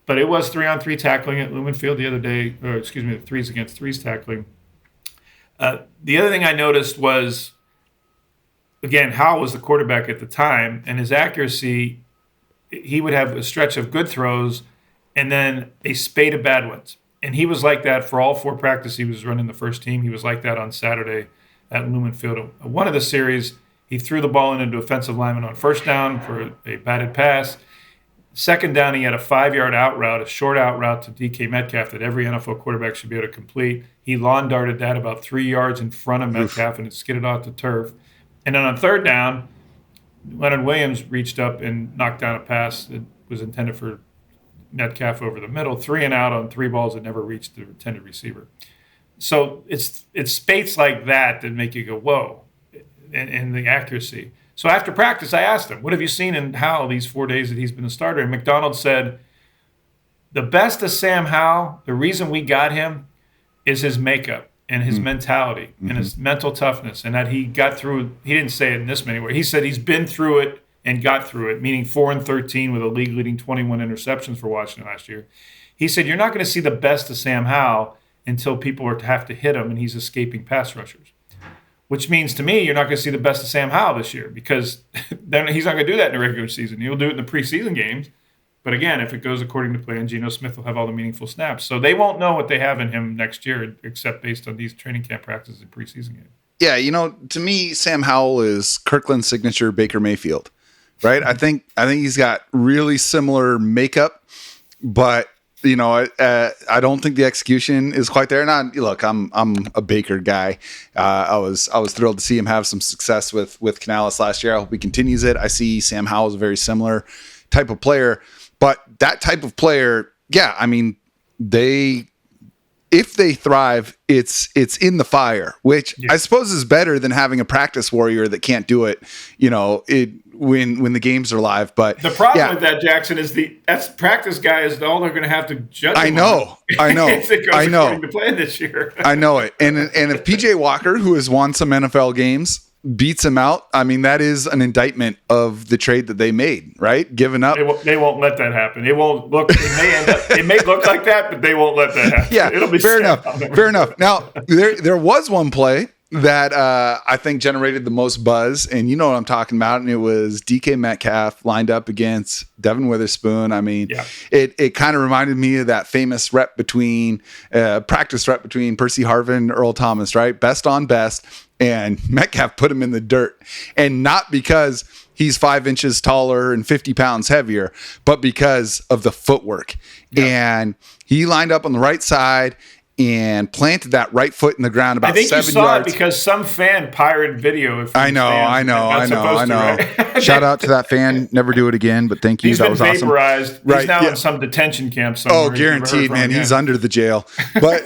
But it was 3-on-3 tackling at Lumen Field the other day, or excuse me, the 3s against 3s tackling. The other thing I noticed was, again, Howell was the quarterback at the time, and his accuracy, he would have a stretch of good throws and then a spate of bad ones. And he was like that for all 4 practices he was running the first team. He was like that on Saturday at Lumen Field. One of the series, he threw the ball into offensive lineman on first down for a batted pass. Second down, he had a 5-yard out route, a short out route to DK Metcalf that every NFL quarterback should be able to complete. He lawn darted that about 3 yards in front of Metcalf, and it skidded off the turf. And then on third down, Leonard Williams reached up and knocked down a pass that was intended for Metcalf over the middle, 3 and out on 3 balls that never reached the intended receiver. So it's spates like that make you go, whoa, and the accuracy. So after practice, I asked him, what have you seen in Howell these 4 days that he's been a starter? And Macdonald said, the best of Sam Howell, the reason we got him is his makeup and his mentality and his mental toughness, and that he got through. He didn't say it in this many words. He said he's been through it and got through it, meaning 4-13 with a league-leading 21 interceptions for Washington last year. He said, you're not going to see the best of Sam Howell until people have to hit him and he's escaping pass rushers. Which means to me, you're not going to see the best of Sam Howell this year, because then he's not going to do that in the regular season. He'll do it in the preseason games. But again, if it goes according to plan, Geno Smith will have all the meaningful snaps. So they won't know what they have in him next year, except based on these training camp practices and preseason games. Yeah, to me, Sam Howell is Kirkland's signature Baker Mayfield, right? I think he's got really similar makeup, but I don't think the execution is quite there. And look, I'm a Baker guy. I was thrilled to see him have some success with Canales last year. I hope he continues it. I see Sam Howell as a very similar type of player, but that type of player, yeah, I mean, if they thrive, it's in the fire, which I suppose is better than having a practice warrior that can't do it, when the games are live. But the problem with that, Jacson, is that's practice guy is all they're going to have to judge. I know. If it goes according to plan this year. I know it. And if PJ Walker, who has won some NFL games, beats him out, I mean, that is an indictment of the trade that they made, right? Giving up. They won't let that happen. It won't look. It may look like that, but they won't let that happen. Yeah, it'll be fair enough. Fair enough. Now there was one play that I think generated the most buzz, and you know what I'm talking about, and it was DK Metcalf lined up against Devon Witherspoon. I mean, it kind of reminded me of that famous practice rep between Percy Harvin and Earl Thomas, right? Best on best. And Metcalf put him in the dirt, and not because he's 5 inches taller and 50 pounds heavier, but because of the footwork. Yep. And he lined up on the right side and planted that right foot in the ground about 7 yards. I think you saw it because some fan pirated video. I know. Right? Shout out to that fan. Never do it again, but thank you. He's that been was awesome. Vaporized. Right. He's now in some detention camp somewhere. Oh, guaranteed, man. He's under the jail. But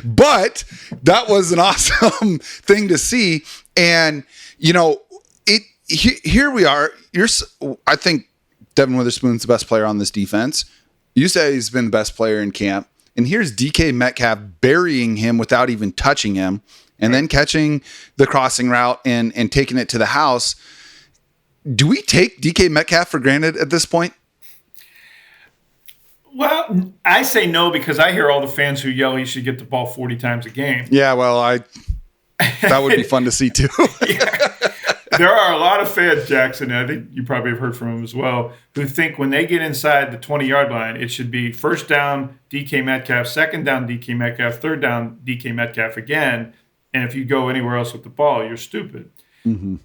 but that was an awesome thing to see. And, here we are. I think Devon Witherspoon's the best player on this defense. You say he's been the best player in camp. And here's DK Metcalf burying him without even touching him, and then catching the crossing route and taking it to the house. Do we take DK Metcalf for granted at this point? Well, I say no, because I hear all the fans who yell he should get the ball 40 times a game. Yeah, well, that would be fun to see too. Yeah. There are a lot of fans, Jacson, and I think you probably have heard from them as well, who think when they get inside the 20-yard line, it should be first down, DK Metcalf, second down, DK Metcalf, third down, DK Metcalf again. And if you go anywhere else with the ball, you're stupid. Mm-hmm.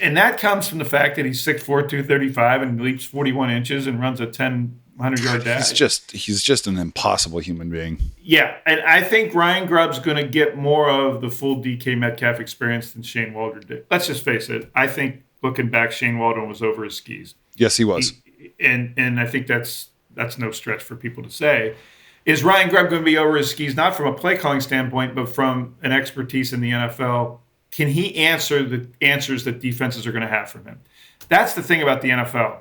And that comes from the fact that he's 6'4", 235 and leaps 41 inches and runs a 100-yard dash. He's just an impossible human being. Yeah, and I think Ryan Grubb's going to get more of the full DK Metcalf experience than Shane Waldron did. Let's just face it. I think looking back, Shane Waldron was over his skis. Yes, he was. And I think that's no stretch for people to say. Is Ryan Grubb going to be over his skis, not from a play calling standpoint, but from an expertise in the NFL? Can he answer the answers that defenses are going to have from him? That's the thing about the NFL.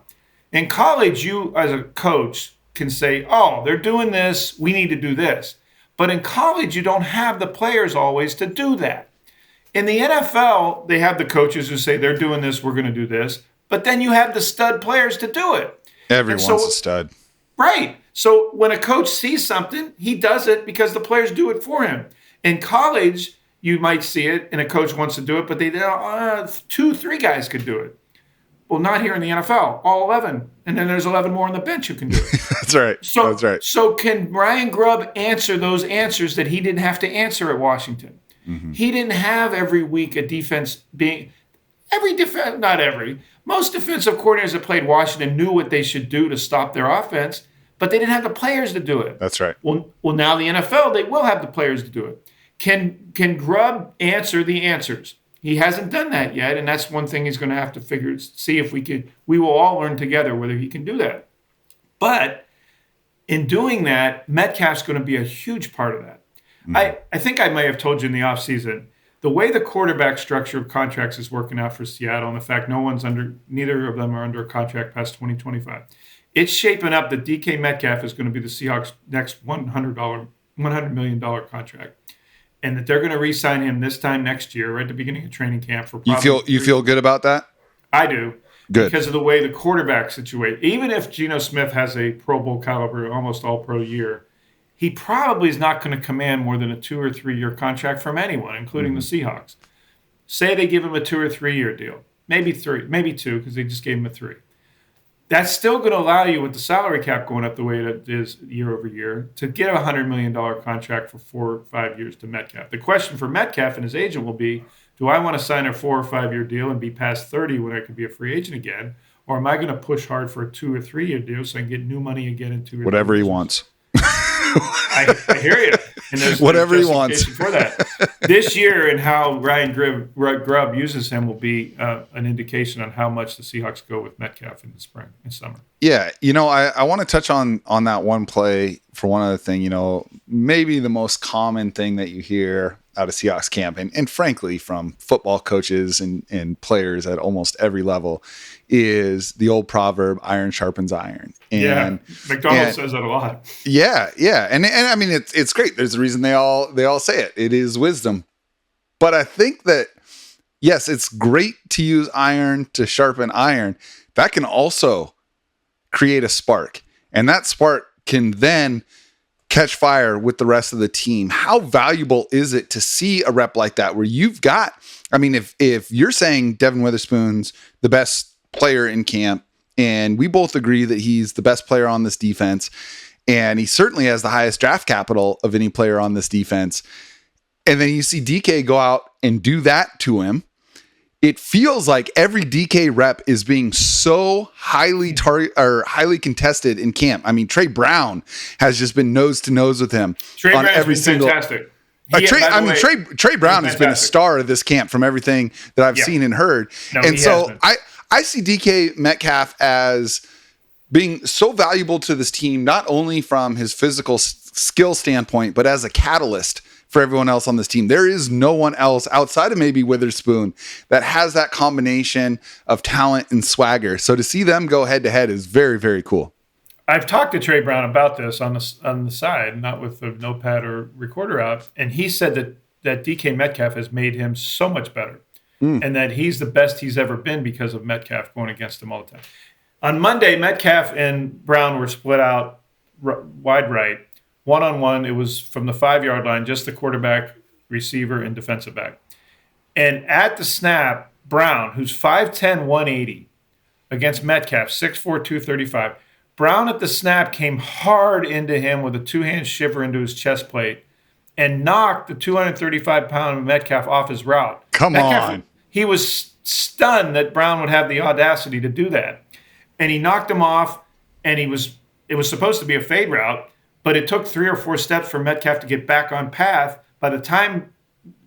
In college, you as a coach can say, oh, they're doing this, we need to do this. But in college, you don't have the players always to do that. In the NFL, they have the coaches who say they're doing this, we're going to do this. But then you have the stud players to do it. Everyone's a stud. Right. So when a coach sees something, he does it because the players do it for him. In college, you might see it and a coach wants to do it, but they 2-3 guys could do it. Well, not here in the NFL, all 11. And then there's 11 more on the bench who can do it. That's right. That's right. So can Ryan Grubb answer those answers that he didn't have to answer at Washington? Mm-hmm. He didn't have every week a defense being most defensive coordinators that played Washington knew what they should do to stop their offense, but they didn't have the players to do it. That's right. Well, now the NFL, they will have the players to do it. Can Grubb answer the answers? He hasn't done that yet, and that's one thing he's going to have to see if we will all learn together whether he can do that. But in doing that, Metcalf's going to be a huge part of that. Mm-hmm. I think I may have told you in the offseason, the way the quarterback structure of contracts is working out for Seattle, and the fact neither of them are under a contract past 2025, it's shaping up that DK Metcalf is going to be the Seahawks' next $100 million contract, and that they're going to re-sign him this time next year, right at the beginning of training camp. For you feel good about that? I do. Good. Because of the way the quarterback situation. Even if Geno Smith has a Pro Bowl caliber, almost all-pro year, he probably is not going to command more than a 2 or 3 year contract from anyone, including the Seahawks. Say they give him a 2 or 3 year deal, maybe 3, maybe 2, because they just gave him a 3. That's still going to allow you, with the salary cap going up the way it is year over year, to get a $100 million contract for 4 or 5 years to Metcalf. The question for Metcalf and his agent will be, do I want to sign a 4 or 5 year deal and be past 30 when I could be a free agent again? Or am I going to push hard for a 2 or 3 year deal so I can get new money again in 2 or 3 years? Whatever he wants. I hear you. And there's whatever he wants for that. This year and how Ryan Grubb uses him will be an indication on how much the Seahawks go with Metcalf in the spring and summer. Yeah, I want to touch on that one play for one other thing. Maybe the most common thing that you hear out of Seahawks camp, and frankly from football coaches and players at almost every level, is the old proverb, iron sharpens iron. And Macdonald says that a lot. Yeah. And I mean, it's great. There's a reason they all say it. It is wisdom. But I think that, yes, it's great to use iron to sharpen iron. That can also create a spark. And that spark can then catch fire with the rest of the team. How valuable is it to see a rep like that where you've got, I mean, if you're saying Devon Witherspoon's the best player in camp, and we both agree that he's the best player on this defense, and he certainly has the highest draft capital of any player on this defense, and then you see DK go out and do that to him, it feels like every DK rep is being so highly contested in camp. I mean, Trey Brown has just been nose to nose with him on every single. Fantastic. Trey Brown has been a star of this camp from everything that I've seen and heard. And so I see DK Metcalf as being so valuable to this team, not only from his physical skill standpoint, but as a catalyst for everyone else on this team. There is no one else outside of maybe Witherspoon that has that combination of talent and swagger. So to see them go head to head is very, very cool. I've talked to Trey Brown about this on the side, not with the notepad or recorder out, and he said that DK Metcalf has made him so much better, and that he's the best he's ever been because of Metcalf going against him all the time. On Monday, Metcalf and Brown were split out wide right, one-on-one. It was from the 5-yard line, just the quarterback, receiver, and defensive back. And at the snap, Brown, who's 5'10", 180, against Metcalf, 6'4", 235, Brown at the snap came hard into him with a two-hand shiver into his chest plate and knocked the 235-pound Metcalf off his route. Come on. He was stunned that Brown would have the audacity to do that. And he knocked him off, and it was supposed to be a fade route, but it took 3 or 4 steps for Metcalf to get back on path. By the time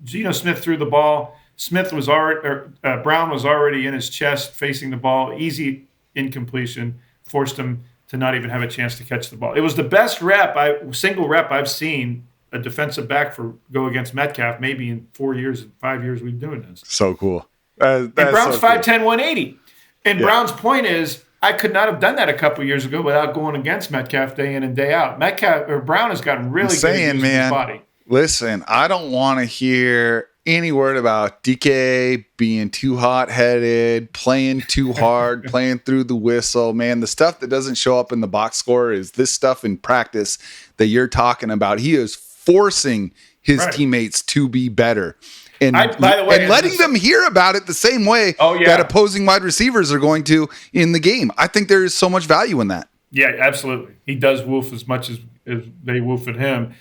Geno Smith threw the ball, Brown was already in his chest facing the ball. Easy incompletion, forced him to not even have a chance to catch the ball. It was the best single rep I've seen a defensive back go against Metcalf maybe in 4 years and 5 years we've been doing this. So cool. And Brown's 5'10", 180. And Brown's point is, I could not have done that a couple years ago without going against Metcalf day in and day out. Brown has gotten really good at using his body. Listen, I don't want to hear any word about DK being too hot-headed, playing too hard, playing through the whistle. Man, the stuff that doesn't show up in the box score is this stuff in practice that you're talking about. He is forcing his teammates to be better. And, by the way, and letting them hear about it the same way that opposing wide receivers are going to in the game. I think there is so much value in that. Yeah, absolutely. He does woof as much as they woof at him.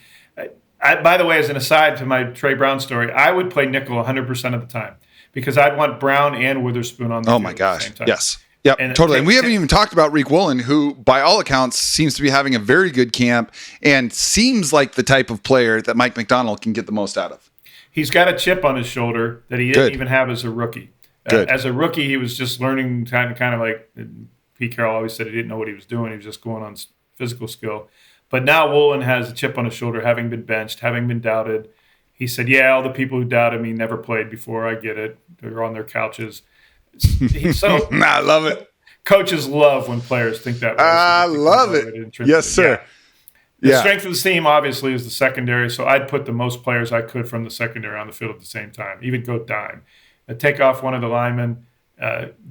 By the way, as an aside to my Trey Brown story, I would play nickel 100% of the time because I'd want Brown and Witherspoon on the field my gosh. at the same time. Yes. Yep, totally. And we haven't even talked about Reek Woolen, who, by all accounts, seems to be having a very good camp and seems like the type of player that Mike Macdonald can get the most out of. He's got a chip on his shoulder that he didn't even have as a rookie. As a rookie, he was just learning kind of like Pete Carroll always said he didn't know what he was doing. He was just going on physical skill. But now Woolen has a chip on his shoulder, having been benched, having been doubted. He said, all the people who doubted me never played before. I get it. They're on their couches. So I love it. Coaches love when players think that way. I love it. Yes, sir. The strength of the team, obviously, is the secondary. So I'd put the most players I could from the secondary on the field at the same time, even go dime. Take off one of the linemen,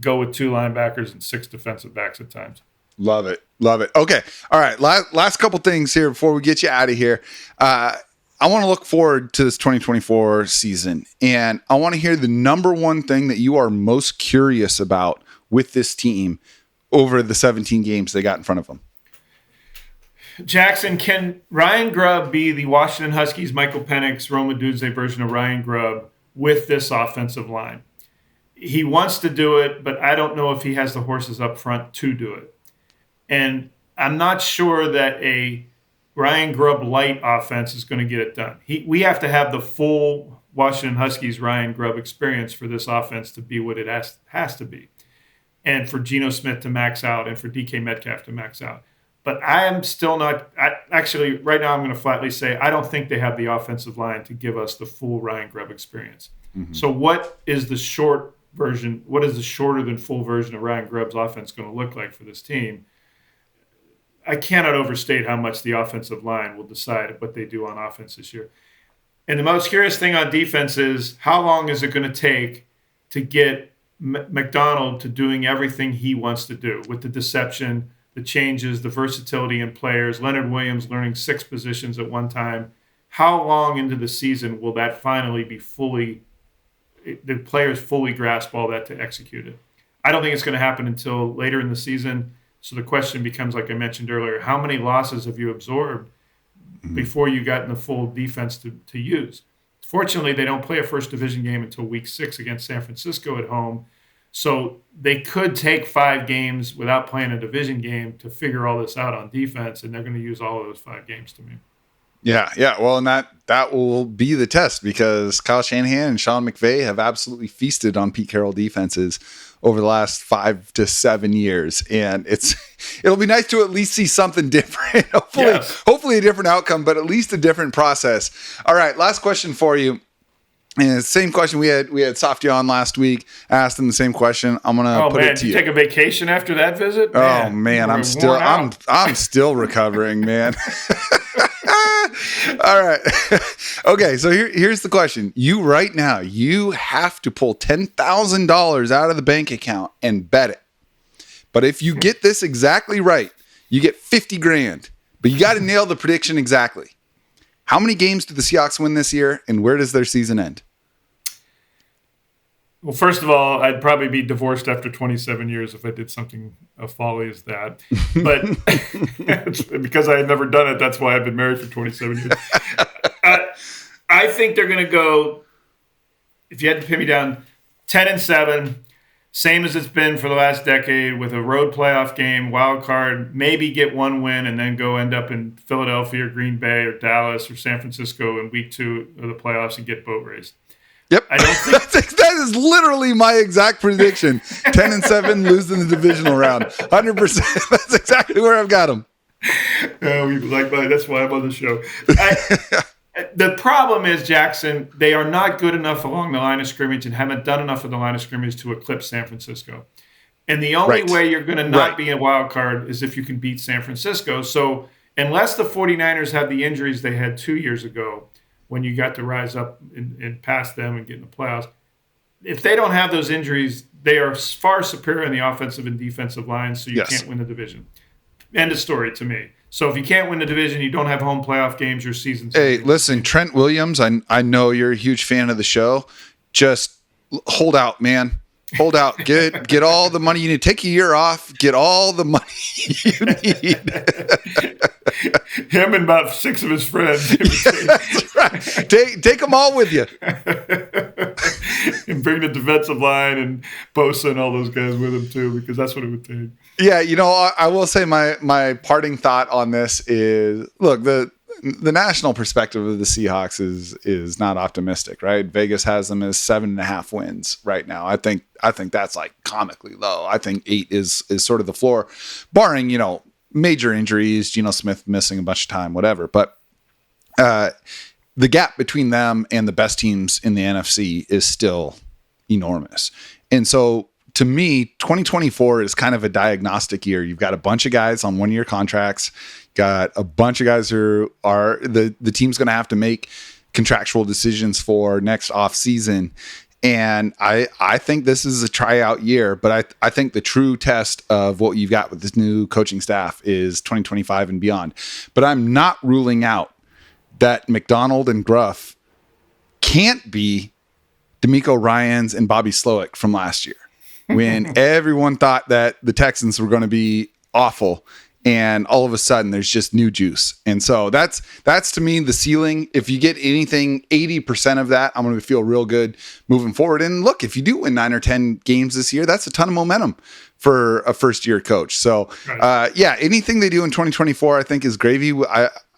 go with 2 linebackers and 6 defensive backs at times. Love it. Love it. Okay. All right. Last couple things here before we get you out of here. I want to look forward to this 2024 season, and I want to hear the number one thing that you are most curious about with this team over the 17 games they got in front of them. Jacson, can Ryan Grubb be the Washington Huskies, Michael Penix, Rome Odunze version of Ryan Grubb with this offensive line? He wants to do it, but I don't know if he has the horses up front to do it. And I'm not sure that a Ryan Grubb light offense is going to get it done. We have to have the full Washington Huskies Ryan Grubb experience for this offense to be what it has to be. And for Geno Smith to max out and for DK Metcalf to max out. But I am still not – actually, right now I'm going to flatly say I don't think they have the offensive line to give us the full Ryan Grubb experience. Mm-hmm. So what is the short version – what is the shorter than full version of Ryan Grubb's offense going to look like for this team? I cannot overstate how much the offensive line will decide what they do on offense this year. And the most curious thing on defense is how long is it going to take to get Macdonald to doing everything he wants to do with the deception – the changes, the versatility in players, Leonard Williams learning 6 positions at one time. How long into the season will that finally be the players fully grasp all that to execute it? I don't think it's going to happen until later in the season. So the question becomes, like I mentioned earlier, how many losses have you absorbed before you got in the full defense to use? Fortunately, they don't play a first division game until week 6 against San Francisco at home. So they could take 5 games without playing a division game to figure all this out on defense, and they're going to use all of those 5 games to me. Yeah. Well, and that will be the test because Kyle Shanahan and Sean McVay have absolutely feasted on Pete Carroll defenses over the last 5 to 7 years, and it'll be nice to at least see something different. Hopefully a different outcome, but at least a different process. All right, last question for you. And same question we had Softy on last week. I asked him the same question. I'm gonna put it to you. Did you take a vacation after that visit? Man, I'm still recovering, man. All right. Okay, so here's the question. You right now, you have to pull $10,000 out of the bank account and bet it. But if you get this exactly right, you get $50,000. But you got to nail the prediction exactly. How many games do the Seahawks win this year, and where does their season end? Well, first of all, I'd probably be divorced after 27 years if I did something as folly as that. But because I had never done it, that's why I've been married for 27 years. I think they're going to go, if you had to pin me down, 10-7, same as it's been for the last decade, with a road playoff game, wild card, maybe get 1 win and then go end up in Philadelphia or Green Bay or Dallas or San Francisco in week 2 of the playoffs and get boat raced. Yep. I don't think that is literally my exact prediction. 10-7, lose in the divisional round. 100%. That's exactly where I've got them. That's why I'm on the show. The problem is, Jacson, they are not good enough along the line of scrimmage and haven't done enough of the line of scrimmage to eclipse San Francisco. And the only way you're going to not be a wild card is if you can beat San Francisco. So unless the 49ers have the injuries they had 2 years ago, when you got to rise up and pass them and get in the playoffs. If they don't have those injuries, they are far superior in the offensive and defensive lines, so you can't win the division. End of story to me. So if you can't win the division, you don't have home playoff games, your season's. Hey, listen, Trent Williams, I know you're a huge fan of the show. Just hold out, man. Hold out. Get all the money you need. Take a year off. Get all the money you need. Him and about 6 of his friends. That's right. Take them all with you. And bring the defensive line and Bosa and all those guys with him too, because that's what it would take. Yeah, I will say my parting thought on this is, look, the national perspective of the Seahawks is not optimistic, right? Vegas has them as 7.5 wins right now. I think that's like comically low. I think 8 is sort of the floor, barring, major injuries, Geno Smith missing a bunch of time, whatever. But the gap between them and the best teams in the NFC is still enormous. And so to me, 2024 is kind of a diagnostic year. You've got a bunch of guys on 1-year contracts, got a bunch of guys who are the team's going to have to make contractual decisions for next off season. And I think this is a tryout year, but I think the true test of what you've got with this new coaching staff is 2025 and beyond. But I'm not ruling out that Macdonald and Gruff can't be D'Amico Ryans and Bobby Slowick from last year, when everyone thought that the Texans were going to be awful, and all of a sudden there's just new juice. And so that's to me the ceiling. If you get anything 80% of that, I'm going to feel real good moving forward. And look, if you do win 9 or 10 games this year, that's a ton of momentum for a first-year coach. So anything they do in 2024, I think is gravy.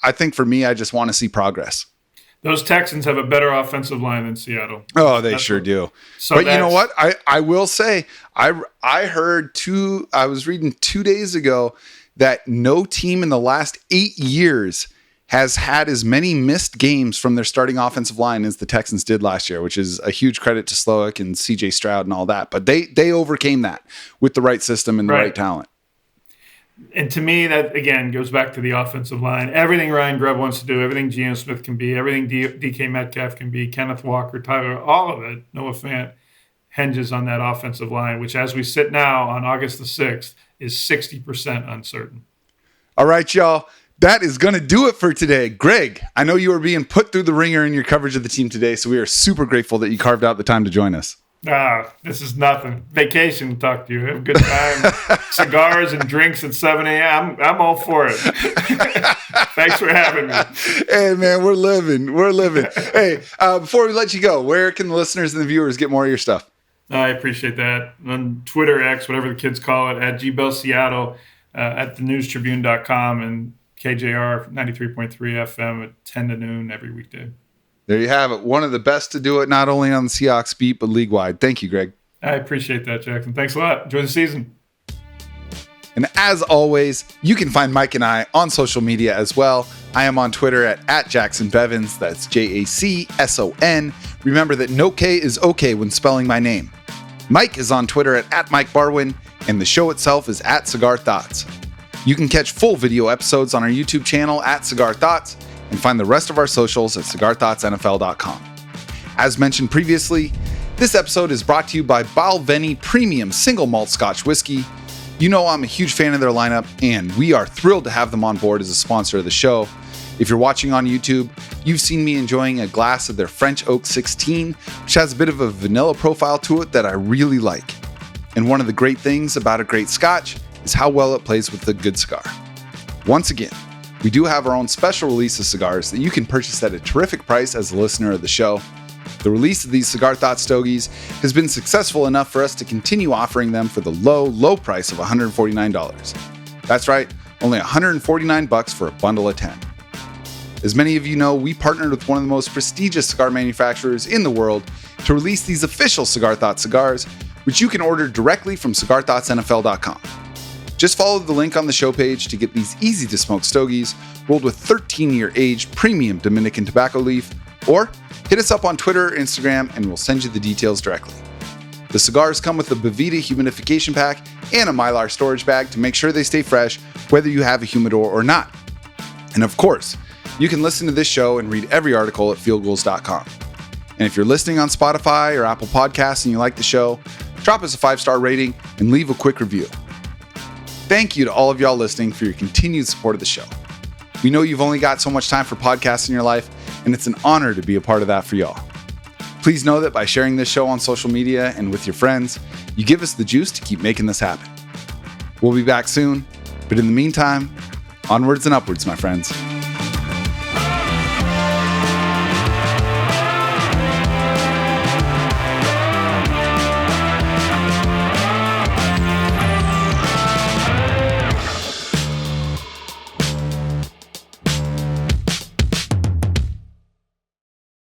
I think for me, I just want to see progress. Those Texans have a better offensive line than Seattle. Oh, they sure do. So but you know what? I will say, I was reading 2 days ago that no team in the last 8 years has had as many missed games from their starting offensive line as the Texans did last year, which is a huge credit to Slowick and CJ Stroud and all that. But they overcame that with the right system and the right talent. And to me, that, again, goes back to the offensive line. Everything Ryan Grubb wants to do, everything Geno Smith can be, everything DK Metcalf can be, Kenneth Walker, Tyler, all of it, Noah Fant, hinges on that offensive line, which as we sit now on August the 6th is 60% uncertain. All right, y'all. That is going to do it for today. Greg, I know you are being put through the ringer in your coverage of the team today, so we are super grateful that you carved out the time to join us. This is nothing. Vacation, talk to you. Have a good time. Cigars and drinks at 7 a.m. I'm all for it. Thanks for having me. Hey, man, we're living. Hey, before we let you go, where can the listeners and the viewers get more of your stuff? I appreciate that. On Twitter, X, whatever the kids call it, at GBellSeattle, at thenewstribune.com, and KJR 93.3 FM at 10 to noon every weekday. There you have it. One of the best to do it, not only on the Seahawks beat, but league-wide. Thank you, Greg. I appreciate that, Jackson. Thanks a lot. Enjoy the season. And as always, you can find Mike and I on social media as well. I am on Twitter at JacksonBevins. That's JACSON. Remember that no K is okay when spelling my name. Mike is on Twitter at Mike Barwin, and the show itself is at Cigar Thoughts. You can catch full video episodes on our YouTube channel at Cigar Thoughts, and find the rest of our socials at cigarthoughtsnfl.com. As mentioned previously, this episode is brought to you by Balvenie Premium Single Malt Scotch Whiskey. You know I'm a huge fan of their lineup, and we are thrilled to have them on board as a sponsor of the show. If you're watching on YouTube, you've seen me enjoying a glass of their French Oak 16, which has a bit of a vanilla profile to it that I really like. And one of the great things about a great Scotch is how well it plays with a good cigar. Once again, we do have our own special release of cigars that you can purchase at a terrific price as a listener of the show. The release of these Cigar Thoughts stogies has been successful enough for us to continue offering them for the low price of $149. That's right, only $149 for a bundle of 10. As many of you know, we partnered with one of the most prestigious cigar manufacturers in the world to release these official Cigar Thoughts cigars, which you can order directly from cigarthoughtsnfl.com. Just follow the link on the show page to get these easy-to-smoke stogies rolled with 13-year aged premium Dominican tobacco leaf, or hit us up on Twitter or Instagram and we'll send you the details directly. The cigars come with a Boveda humidification pack and a Mylar storage bag to make sure they stay fresh, whether you have a humidor or not. And of course, You can listen to this show and read every article at fieldgoals.com. And if you're listening on Spotify or Apple Podcasts and you like the show, drop us a 5-star rating and leave a quick review. Thank you to all of y'all listening for your continued support of the show. We know you've only got so much time for podcasts in your life, and it's an honor to be a part of that for y'all. Please know that by sharing this show on social media and with your friends, you give us the juice to keep making this happen. We'll be back soon, but in the meantime, onwards and upwards, my friends.